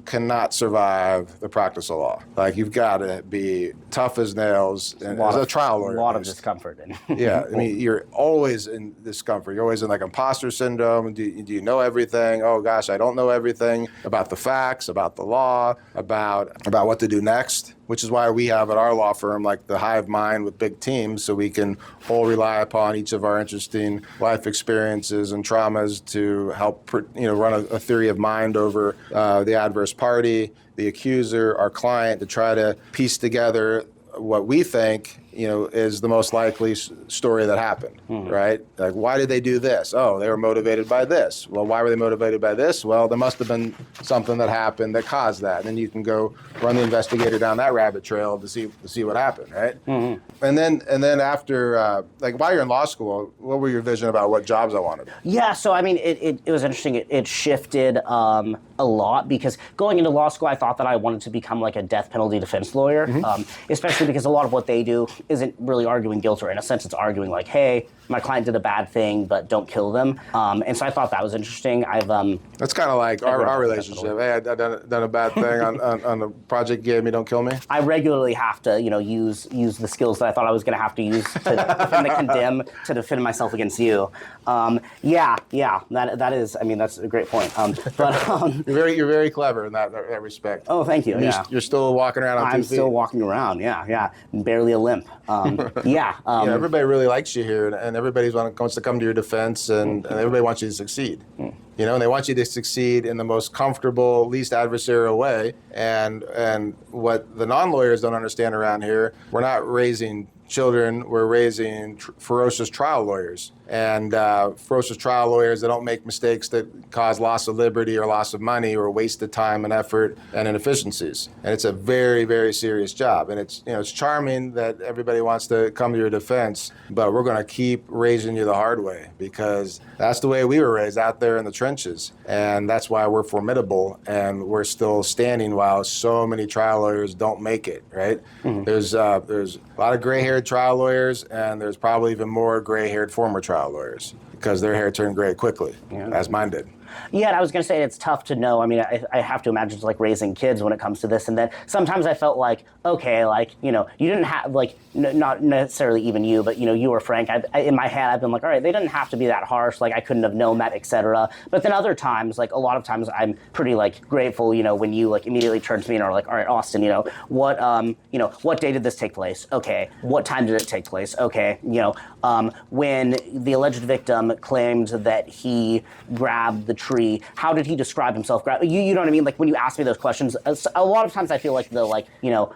[SPEAKER 1] cannot survive the practice of law. Like, you've got to be tough as nails and as a trial lawyer.
[SPEAKER 2] A lot of discomfort.
[SPEAKER 1] Yeah, I mean, you're always in discomfort. You're always in like imposter syndrome. Do you know everything? Oh gosh, I don't know everything about the facts, about the law, about what to do next. Which is why we have at our law firm like the hive mind with big teams, so we can all rely upon each of our interesting life experiences and traumas to help run a theory of mind over the adverse party, the accuser, our client, to try to piece together what we think is the most likely story that happened, right? Like, why did they do this? Oh, they were motivated by this. Well, why were they motivated by this? Well, there must have been something that happened that caused that. And then you can go run the investigator down that rabbit trail to see what happened, right? And then after, while you're in law school, what were your vision about what jobs I wanted? Yeah,
[SPEAKER 2] so I mean, it was interesting. It shifted a lot, because going into law school, I thought that I wanted to become like a death penalty defense lawyer, especially because a lot of what they do isn't really arguing guilt or innocence. It's arguing like, hey, my client did a bad thing, but don't kill them. And so I thought that was interesting.
[SPEAKER 1] That's kind of like our relationship. Hey, I done a bad thing on a project you gave me, don't kill me.
[SPEAKER 2] I regularly have to, use the skills that I thought I was going to have to use to defend the condemn, to defend myself against you. That is, I mean, that's a great point.
[SPEAKER 1] You're very clever in that respect.
[SPEAKER 2] Oh, thank you.
[SPEAKER 1] You're still walking around on 2 feet.
[SPEAKER 2] I'm still walking around. Yeah, barely a limp.
[SPEAKER 1] Everybody really likes you here, and everybody wants to come to your defense, and everybody wants you to succeed. And they want you to succeed in the most comfortable, least adversarial way. And what the non-lawyers don't understand around here, we're not raising children, we're raising ferocious trial lawyers. And ferocious trial lawyers that don't make mistakes that cause loss of liberty or loss of money or wasted time and effort and inefficiencies. And it's a very, very serious job. And it's charming that everybody wants to come to your defense, but we're going to keep raising you the hard way, because that's the way we were raised, out there in the trenches. And that's why we're formidable, and we're still standing while so many trial lawyers don't make it, right? There's a lot of gray-haired trial lawyers, and there's probably even more gray-haired former trial lawyers, because their hair turned gray quickly, as mine did.
[SPEAKER 2] Yeah, and I was going to say it's tough to know. I mean, I have to imagine it's like raising kids when it comes to this. And then sometimes I felt like, okay, like, you didn't have, like, not necessarily even you, but, you or Frank, in my head, I've been like, all right, they didn't have to be that harsh. Like, I couldn't have known that, etc. But then other times, like, a lot of times I'm pretty, like, grateful, when you, like, immediately turn to me and are like, all right, Austin, what day did this take place? Okay. What time did it take place? Okay. When the alleged victim claimed that he grabbed the tree, how did he describe himself? You know what I mean? Like, when you ask me those questions, a lot of times I feel like the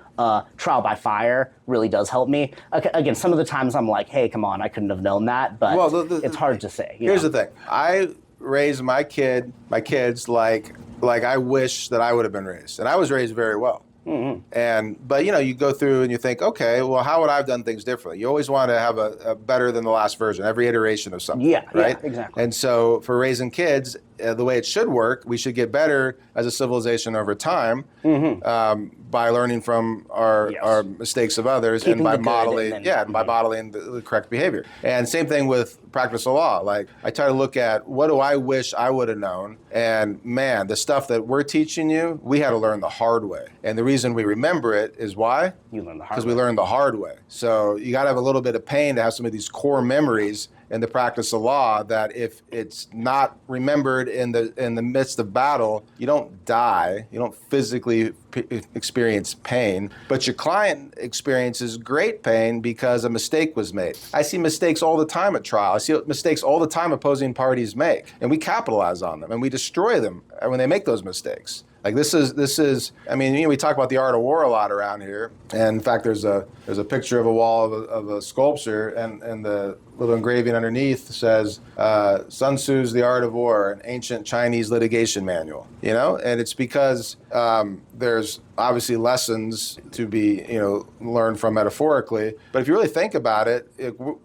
[SPEAKER 2] trial by fire really does help me. Again, some of the times I'm like, hey, come on, I couldn't have known that, but it's hard to say.
[SPEAKER 1] Here's the thing. I raised my kids like I wish that I would have been raised. And I was raised very well. But you go through and you think, okay, well, how would I have done things differently? You always want to have a better than the last version, every iteration of something.
[SPEAKER 2] Yeah,
[SPEAKER 1] right?
[SPEAKER 2] yeah, exactly.
[SPEAKER 1] And so for raising kids, the way it should work, we should get better as a civilization over time by learning from our mistakes of others
[SPEAKER 2] Keeping
[SPEAKER 1] and by
[SPEAKER 2] the good
[SPEAKER 1] modeling,
[SPEAKER 2] and then-
[SPEAKER 1] by modeling the correct behavior. And same thing with practice of law. Like I try to look at what do I wish I would have known, and man, the stuff that we're teaching you, we had to learn the hard way. And the reason we remember it is why?
[SPEAKER 2] You learn the hard
[SPEAKER 1] Because
[SPEAKER 2] way.
[SPEAKER 1] we learned the hard way. So you got to have a little bit of pain to have some of these core memories in the practice of law that if it's not remembered in the midst of battle, you don't die, you don't physically experience pain, but your client experiences great pain because a mistake was made. I see mistakes all the time at trial. I see mistakes all the time opposing parties make, and we capitalize on them and we destroy them when they make those mistakes. Like this is. I mean, we talk about the art of war a lot around here. And in fact, there's a picture of a wall of a sculpture, and the little engraving underneath says, "Sun Tzu's The Art of War, an ancient Chinese litigation manual." And it's because there's obviously lessons to be learned from metaphorically. But if you really think about it, we're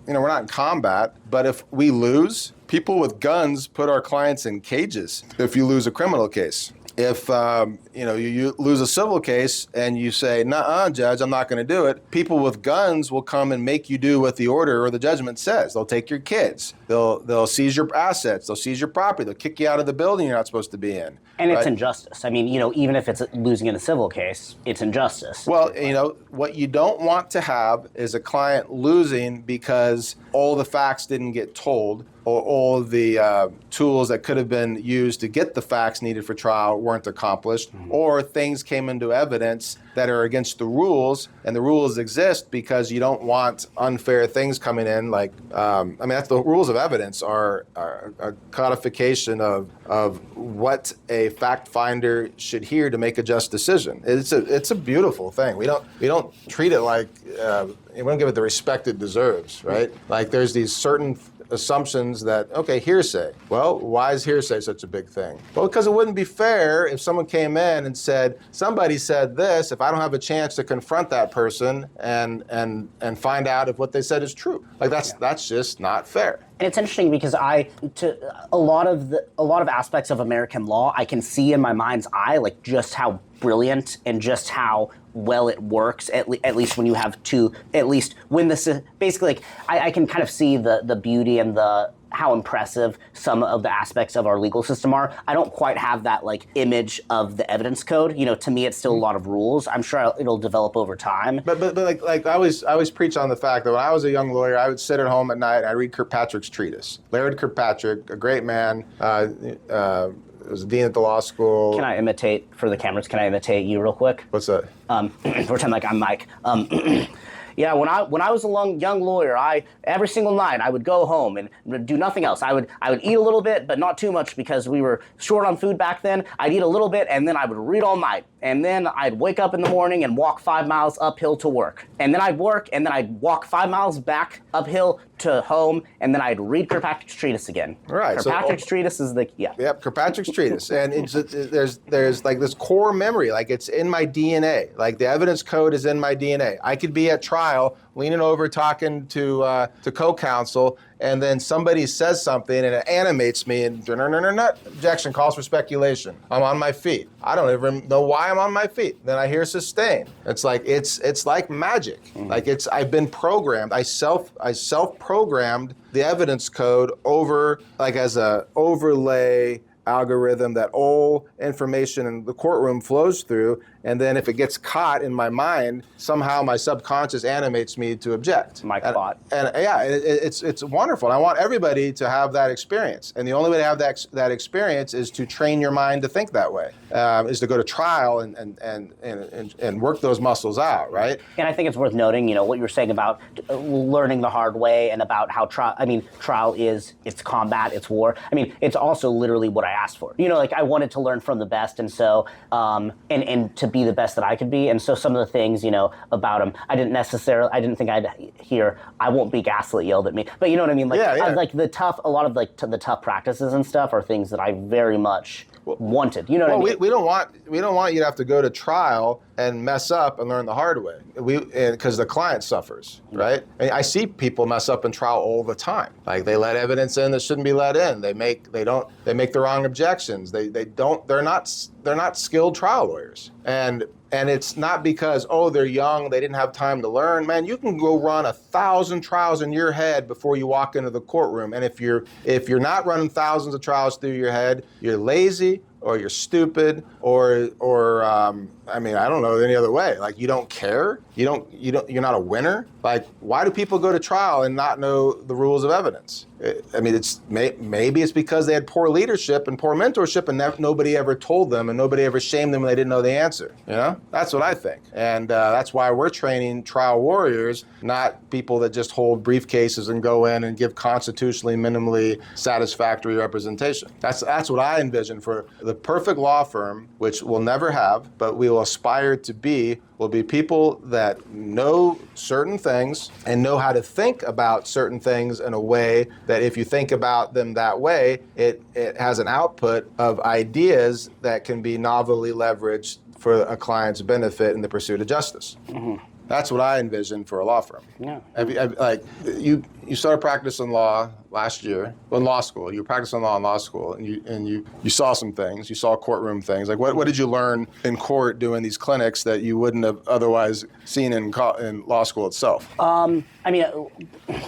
[SPEAKER 1] not in combat. But if we lose, people with guns put our clients in cages. If you lose a criminal case. If you lose a civil case and you say, "Nuh-uh, judge, I'm not going to do it," people with guns will come and make you do what the order or the judgment says. They'll take your kids. They'll seize your assets. They'll seize your property. They'll kick you out of the building you're not supposed to be in.
[SPEAKER 2] And it's injustice. I mean, even if it's losing in a civil case, it's injustice.
[SPEAKER 1] Well, what you don't want to have is a client losing because all the facts didn't get told, or all the tools that could have been used to get the facts needed for trial weren't accomplished, or things came into evidence that are against the rules, and the rules exist because you don't want unfair things coming in. Like, that's the rules of evidence are a codification of what a fact finder should hear to make a just decision. It's a beautiful thing. We don't treat it like we don't give it the respect it deserves, right? Like there's these certain assumptions that, okay, hearsay. Well, why is hearsay such a big thing? Well, because it wouldn't be fair if someone came in and said, somebody said this, if I don't have a chance to confront that person and find out if what they said is true. Like that's just not fair.
[SPEAKER 2] And it's interesting because a lot of aspects of American law, I can see in my mind's eye, like just how brilliant and just how well it works, at least when you have to, at least when this is basically like, I can kind of see the beauty and how impressive some of the aspects of our legal system are. I don't quite have that like image of the evidence code. To me, it's still a lot of rules. I'm sure it'll develop over time.
[SPEAKER 1] But like I always preach on the fact that when I was a young lawyer, I would sit at home at night and I read Kirkpatrick's treatise. Laird Kirkpatrick, a great man, was a dean at the law school.
[SPEAKER 2] Can I imitate for the cameras? Can I imitate you real quick?
[SPEAKER 1] What's that?
[SPEAKER 2] Pretend like I'm Mike. Yeah, when I was a young lawyer, every single night I would go home and do nothing else. I would eat a little bit, but not too much because we were short on food back then. I'd eat a little bit and then I would read all night. And then I'd wake up in the morning and walk 5 miles uphill to work. And then I'd work and then I'd walk 5 miles back uphill to home, and then I'd read Kirkpatrick's treatise again.
[SPEAKER 1] Right.
[SPEAKER 2] Kirkpatrick's treatise is
[SPEAKER 1] Yep, Kirkpatrick's treatise. And there's like this core memory, like it's in my DNA. Like the evidence code is in my DNA. I could be at trial, leaning over, talking to co-counsel, and then somebody says something and it animates me and objection, calls for speculation. I'm on my feet. I don't even know why I'm on my feet. Then I hear sustain. It's like it's like magic. Like I've been programmed. I self-programmed the evidence code over like as a overlay algorithm that all information in the courtroom flows through, and then if it gets caught in my mind, somehow my subconscious animates me to object.
[SPEAKER 2] My thought.
[SPEAKER 1] And yeah, it's wonderful. And I want everybody to have that experience. And the only way to have that experience is to train your mind to think that way, is to go to trial and work those muscles out, right?
[SPEAKER 2] And I think it's worth noting, what you were saying about learning the hard way and about how trial it's combat, it's war. I mean, it's also literally what I asked for. Like I wanted to learn from the best, and so and to be the best that I could be. And so some of the things, about him, I didn't think I'd hear, "I won't be gaslit" yelled at me. But you know what I mean? Like,
[SPEAKER 1] yeah.
[SPEAKER 2] like a lot of the tough practices and stuff are things that I very much wanted. You know what I mean?
[SPEAKER 1] We don't want you to have to go to trial and mess up and learn the hard way. Because the client suffers, right? I see people mess up in trial all the time. Like they let evidence in that shouldn't be let in. They make the wrong objections. They're not skilled trial lawyers. And it's not because, they're young, they didn't have time to learn. Man, you can go run 1,000 trials in your head before you walk into the courtroom. And if you're not running thousands of trials through your head, you're lazy, or you're stupid, or I don't know any other way. Like you don't care. You're not a winner. Like, why do people go to trial and not know the rules of evidence? Maybe it's because they had poor leadership and poor mentorship, and nobody ever told them, and nobody ever shamed them when they didn't know the answer. You know, that's what I think, and that's why we're training trial warriors, not people that just hold briefcases and go in and give constitutionally minimally satisfactory representation. That's what I envision for the perfect law firm, which we'll never have, but we will aspire to be. Will be people that know certain things and know how to think about certain things in a way that if you think about them that way, it has an output of ideas that can be novelly leveraged for a client's benefit in the pursuit of justice. Mm-hmm. That's what I envision for a law firm.
[SPEAKER 2] Yeah.
[SPEAKER 1] You started practicing law last year in law school. You were practicing law in law school, and you saw some things. You saw courtroom things. Like what did you learn in court doing these clinics that you wouldn't have otherwise seen in law school itself?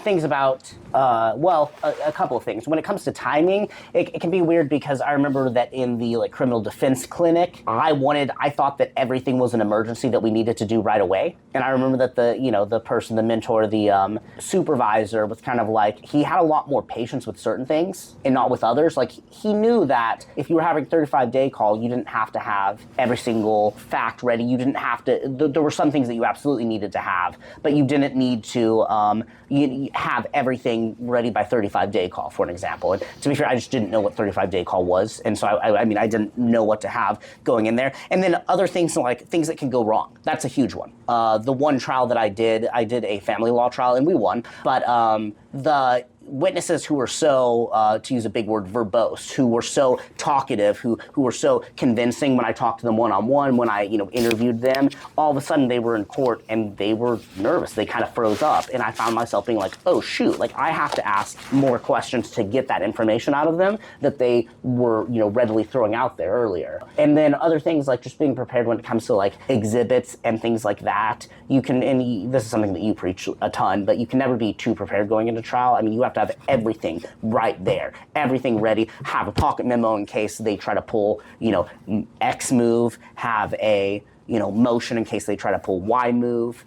[SPEAKER 2] Things about a couple of things. When it comes to timing, it can be weird because I remember that in the criminal defense clinic, I thought that everything was an emergency that we needed to do right away. And I remember that the person, the mentor, the supervisor was kind of like, he had a lot more patience with certain things and not with others. Like he knew that if you were having a 35-day call, you didn't have to have every single fact ready. You didn't have to, there were some things that you absolutely needed to have, but you didn't need to you have everything ready by 35-day call, for an example. And to be fair, I just didn't know what 35-day call was. And so I didn't know what to have going in there. And then other things like things that can go wrong. That's a huge one. The one trial that I did a family law trial and we won, but the witnesses who were so, to use a big word, verbose, who were so talkative, who were so convincing when I talked to them one-on-one, when I interviewed them, all of a sudden they were in court and they were nervous. They kind of froze up, and I found myself being like, oh shoot, I have to ask more questions to get that information out of them that they were readily throwing out there earlier. And then other things like just being prepared when it comes to exhibits and things like that. You can, and this is something that you preach a ton, but you can never be too prepared going into trial. You have to have everything right there, everything ready, have a pocket memo in case they try to pull, X move, have a, motion in case they try to pull Y move,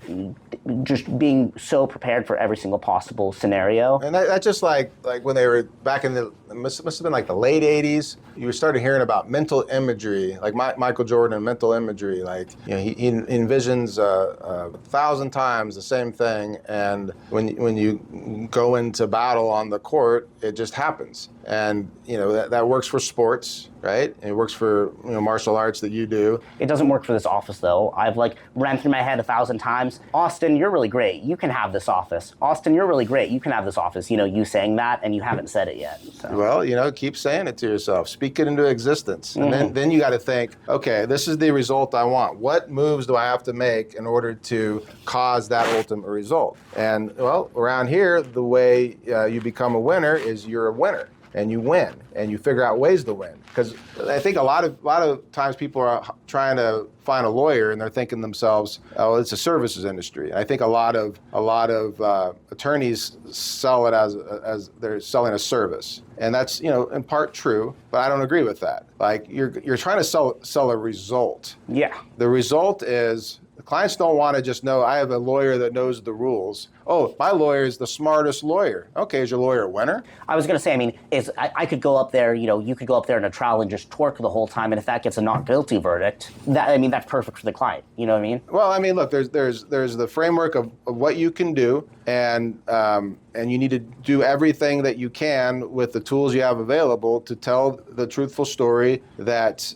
[SPEAKER 2] just being so prepared for every single possible scenario.
[SPEAKER 1] And that's just like when they were back in must have been the late 80s, you started hearing about mental imagery, like Michael Jordan and mental imagery. He envisions 1,000 times the same thing, and when you go into battle on the court, it just happens. And that works for sports, right? And it works for martial arts that you do.
[SPEAKER 2] It doesn't work for this office though. I've ran through my head 1,000 times. Austin, you're really great. You can have this office. Austin, you're really great. You can have this office. You saying that, and you haven't said it yet. So.
[SPEAKER 1] Well, keep saying it to yourself. Speak it into existence. Mm-hmm. And then you got to think, okay, this is the result I want. What moves do I have to make in order to cause that ultimate result? And well, around here, the way you become a winner is you're a winner. And you win, and you figure out ways to win. Because I think a lot of times people are trying to find a lawyer, and they're thinking to themselves, "Oh, it's a services industry." And I think a lot of attorneys sell it as they're selling a service, and that's in part true, but I don't agree with that. You're trying to sell a result.
[SPEAKER 2] Yeah.
[SPEAKER 1] The result is. The clients don't want to just know, I have a lawyer that knows the rules. Oh, my lawyer is the smartest lawyer. Okay, is your lawyer a winner?
[SPEAKER 2] I was going to say, I could go up there, you could go up there in a trial and just twerk the whole time, and if that gets a not guilty verdict, that's perfect for the client. You know what I mean?
[SPEAKER 1] Well, look, there's the framework of what you can do, and you need to do everything that you can with the tools you have available to tell the truthful story that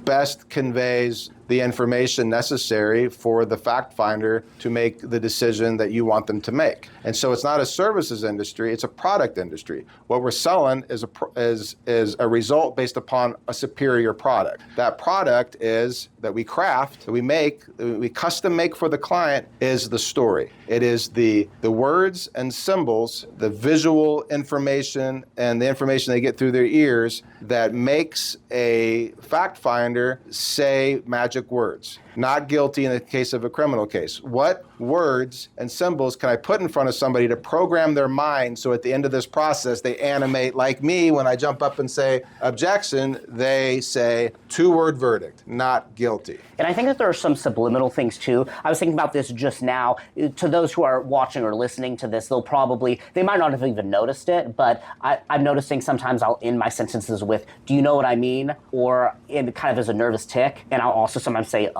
[SPEAKER 1] best conveys the information necessary for the fact finder to make the decision that you want them to make. And so it's not a services industry, it's a product industry. What we're selling is a result based upon a superior product. That product is that we craft, that we make, that we custom make for the client is the story. It is the words and symbols, the visual information and the information they get through their ears that makes a fact finder say magic words. Not guilty in the case of a criminal case. What words and symbols can I put in front of somebody to program their mind so at the end of this process they animate like me when I jump up and say objection, they say 2-word verdict, not guilty.
[SPEAKER 2] And I think that there are some subliminal things too. I was thinking about this just now. To those who are watching or listening to this, they might not have even noticed it, but I'm noticing sometimes I'll end my sentences with, do you know what I mean? Or in kind of as a nervous tick, and I'll also sometimes say,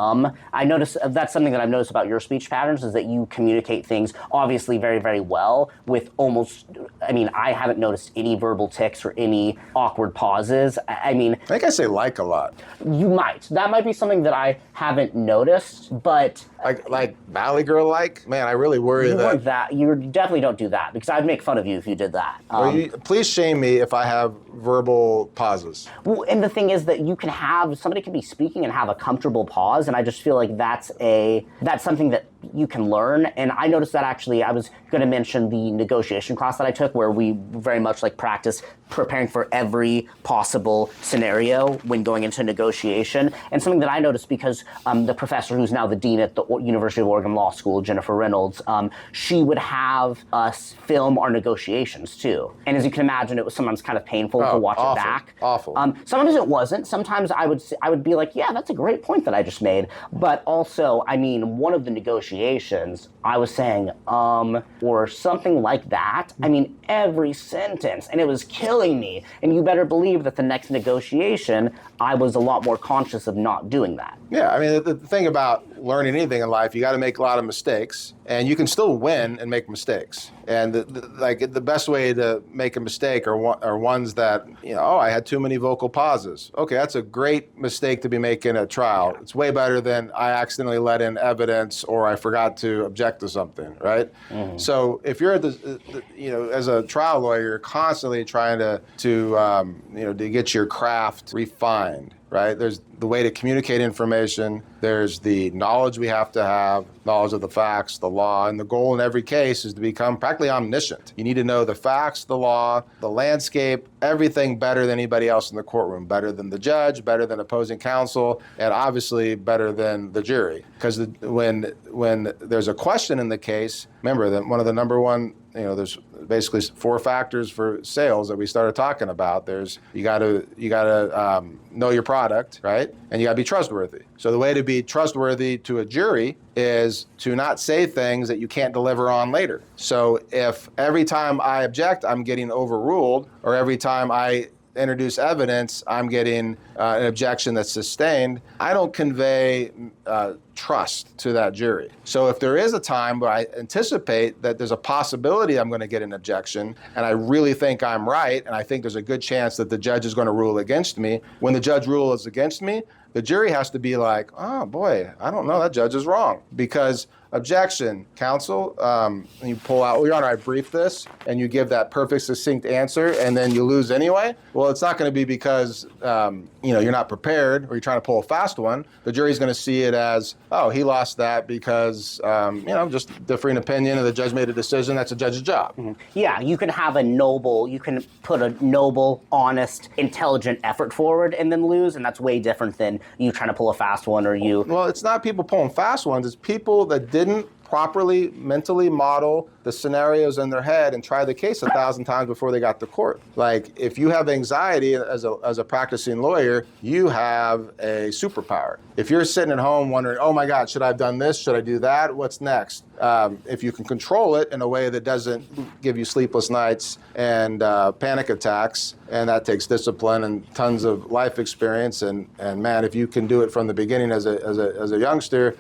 [SPEAKER 2] I notice that's something that I've noticed about your speech patterns is that you communicate things obviously very, very well with I haven't noticed any verbal tics or any awkward pauses. I
[SPEAKER 1] think I say a lot.
[SPEAKER 2] You might. That might be something that I haven't noticed, but...
[SPEAKER 1] Like Valley Girl Man, I really worry
[SPEAKER 2] that... You definitely don't do that, because I'd make fun of you if you did that.
[SPEAKER 1] Please shame me if I have verbal pauses.
[SPEAKER 2] Well, and the thing is that somebody can be speaking and have a comfortable pause, and I just feel like that's something that you can learn. And I noticed that actually, I was going to mention the negotiation class that I took, where we very much practice preparing for every possible scenario when going into negotiation. And something that I noticed, because the professor who's now the dean at the University of Oregon Law School, Jennifer Reynolds, she would have us film our negotiations too. And as you can imagine, it was sometimes kind of painful to watch it back.
[SPEAKER 1] Awful.
[SPEAKER 2] Sometimes it wasn't. Sometimes I would be like, yeah, that's a great point that I just made. But also, one of the negotiations, I was saying, or something like that. Every sentence, and it was killing me. And you better believe that the next negotiation, I was a lot more conscious of not doing that.
[SPEAKER 1] Yeah, the thing about learning anything in life, you got to make a lot of mistakes, and you can still win and make mistakes. And the best way to make a mistake are ones that, I had too many vocal pauses. Okay, that's a great mistake to be making at trial. It's way better than I accidentally let in evidence or I forgot to object to something, right? Mm-hmm. So if you're at as a trial lawyer, you're constantly trying to get your craft refined. Right? There's the way to communicate information. There's the knowledge we have to have, knowledge of the facts, the law, and the goal in every case is to become practically omniscient. You need to know the facts, the law, the landscape, everything better than anybody else in the courtroom, better than the judge, better than opposing counsel, and obviously better than the jury. Because when there's a question in the case, remember that one of the number one, there's basically 4 factors for sales that we started talking about. There's you gotta know your product, right? And you gotta be trustworthy. So the way to be trustworthy to a jury is to not say things that you can't deliver on later. So if every time I object, I'm getting overruled, or every time I introduce evidence, I'm getting an objection that's sustained, I don't convey trust to that jury. So if there is a time where I anticipate that there's a possibility I'm going to get an objection, and I really think I'm right, and I think there's a good chance that the judge is going to rule against me, when the judge rules against me, the jury has to be like, oh boy, I don't know, that judge is wrong. Because objection, counsel, and you pull out, Your Honor, I briefed this, and you give that perfect, succinct answer, and then you lose anyway. Well, it's not going to be because you're not prepared or you're trying to pull a fast one. The jury's going to see it as, oh, he lost that because just differing opinion, and the judge made a decision. That's a judge's job. Mm-hmm.
[SPEAKER 2] Yeah, you can put a noble, honest, intelligent effort forward and then lose, and that's way different than you trying to pull a fast one or you.
[SPEAKER 1] Well, it's not people pulling fast ones. It's people that didn't properly mentally model the scenarios in their head and try the case 1,000 times before they got to court. Like, if you have anxiety as a practicing lawyer, you have a superpower. If you're sitting at home wondering, oh my God, should I have done this? Should I do that? What's next? If you can control it in a way that doesn't give you sleepless nights and panic attacks, and that takes discipline and tons of life experience, and man, if you can do it from the beginning as a youngster,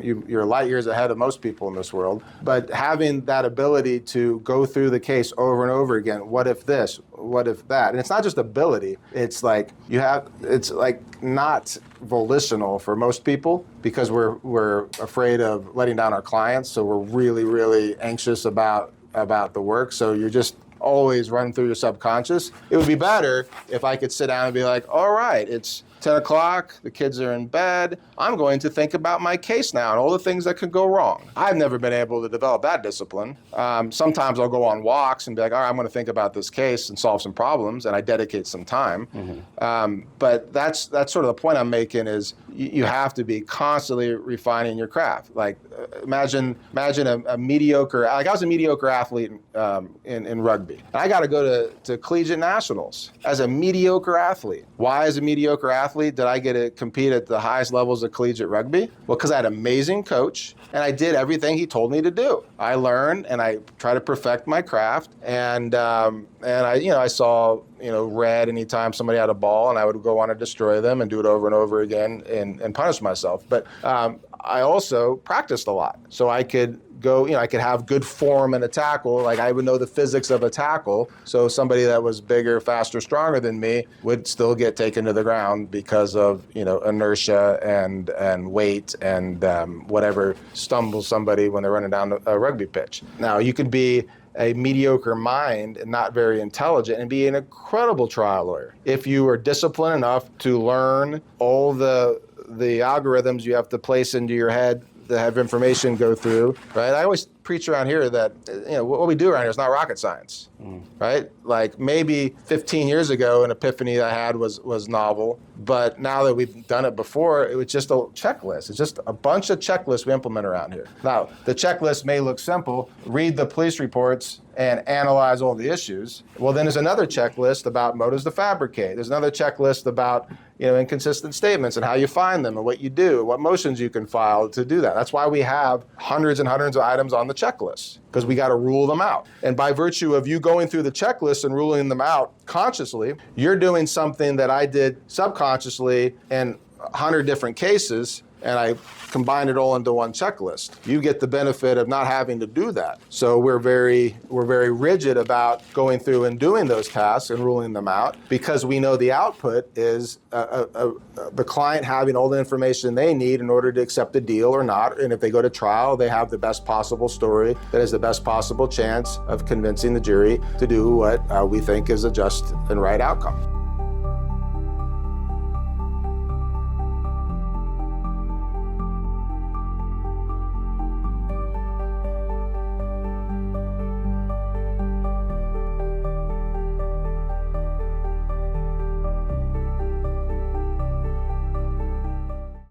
[SPEAKER 1] you're light years ahead of most people in this world. But having that ability to go through the case over and over again, what if this? what if that? And it's not just ability. It's like it's like not volitional for most people because we're afraid of letting down our clients. So we're really, really anxious about the work. So you're just always running through your subconscious. It would be better if I could sit down and be like, all right, it's 10 o'clock, the kids are in bed. I'm going to think about my case now and all the things that could go wrong. I've never been able to develop that discipline. Sometimes I'll go on walks and be like, all right, I'm going to think about this case and solve some problems, and I dedicate some time. But that's sort of the point I'm making is you have to be constantly refining your craft. Like imagine a mediocre, like I was a mediocre athlete in rugby. And I got to go to collegiate nationals as a mediocre athlete. Why as a mediocre athlete did I get to compete at the highest levels of collegiate rugby? Well, because I had an amazing coach and I did everything he told me to do. I learned and I tried to perfect my craft, and I saw red anytime somebody had a ball, and I would go on to destroy them and do it over and over again and punish myself. But I also practiced a lot, so I could go, I could have good form in a tackle. Like I would know the physics of a tackle. So somebody that was bigger, faster, stronger than me would still get taken to the ground because of, inertia and weight and whatever stumbles somebody when they're running down a rugby pitch. Now you could be a mediocre mind and not very intelligent and be an incredible trial lawyer if you are disciplined enough to learn all the algorithms you have to place into your head that have information go through, right? I always preach around here that, what we do around here is not rocket science, right? Like maybe 15 years ago, an epiphany I had was novel, but now that we've done it before, it was just a checklist. It's just a bunch of checklists we implement around here. Now, the checklist may look simple. Read the police reports and analyze all the issues. Well, then there's another checklist about motives to fabricate. There's another checklist about inconsistent statements and how you find them and what you do, what motions you can file to do that. That's why we have hundreds and hundreds of items on the checklist, because we got to rule them out. And by virtue of you going through the checklist and ruling them out consciously, you're doing something that I did subconsciously in 100 different cases, and I combine it all into one checklist. You get the benefit of not having to do that. So we're very rigid about going through and doing those tasks and ruling them out, because we know the output is the client having all the information they need in order to accept a deal or not. And if they go to trial, they have the best possible story that has the best possible chance of convincing the jury to do what we think is a just and right outcome.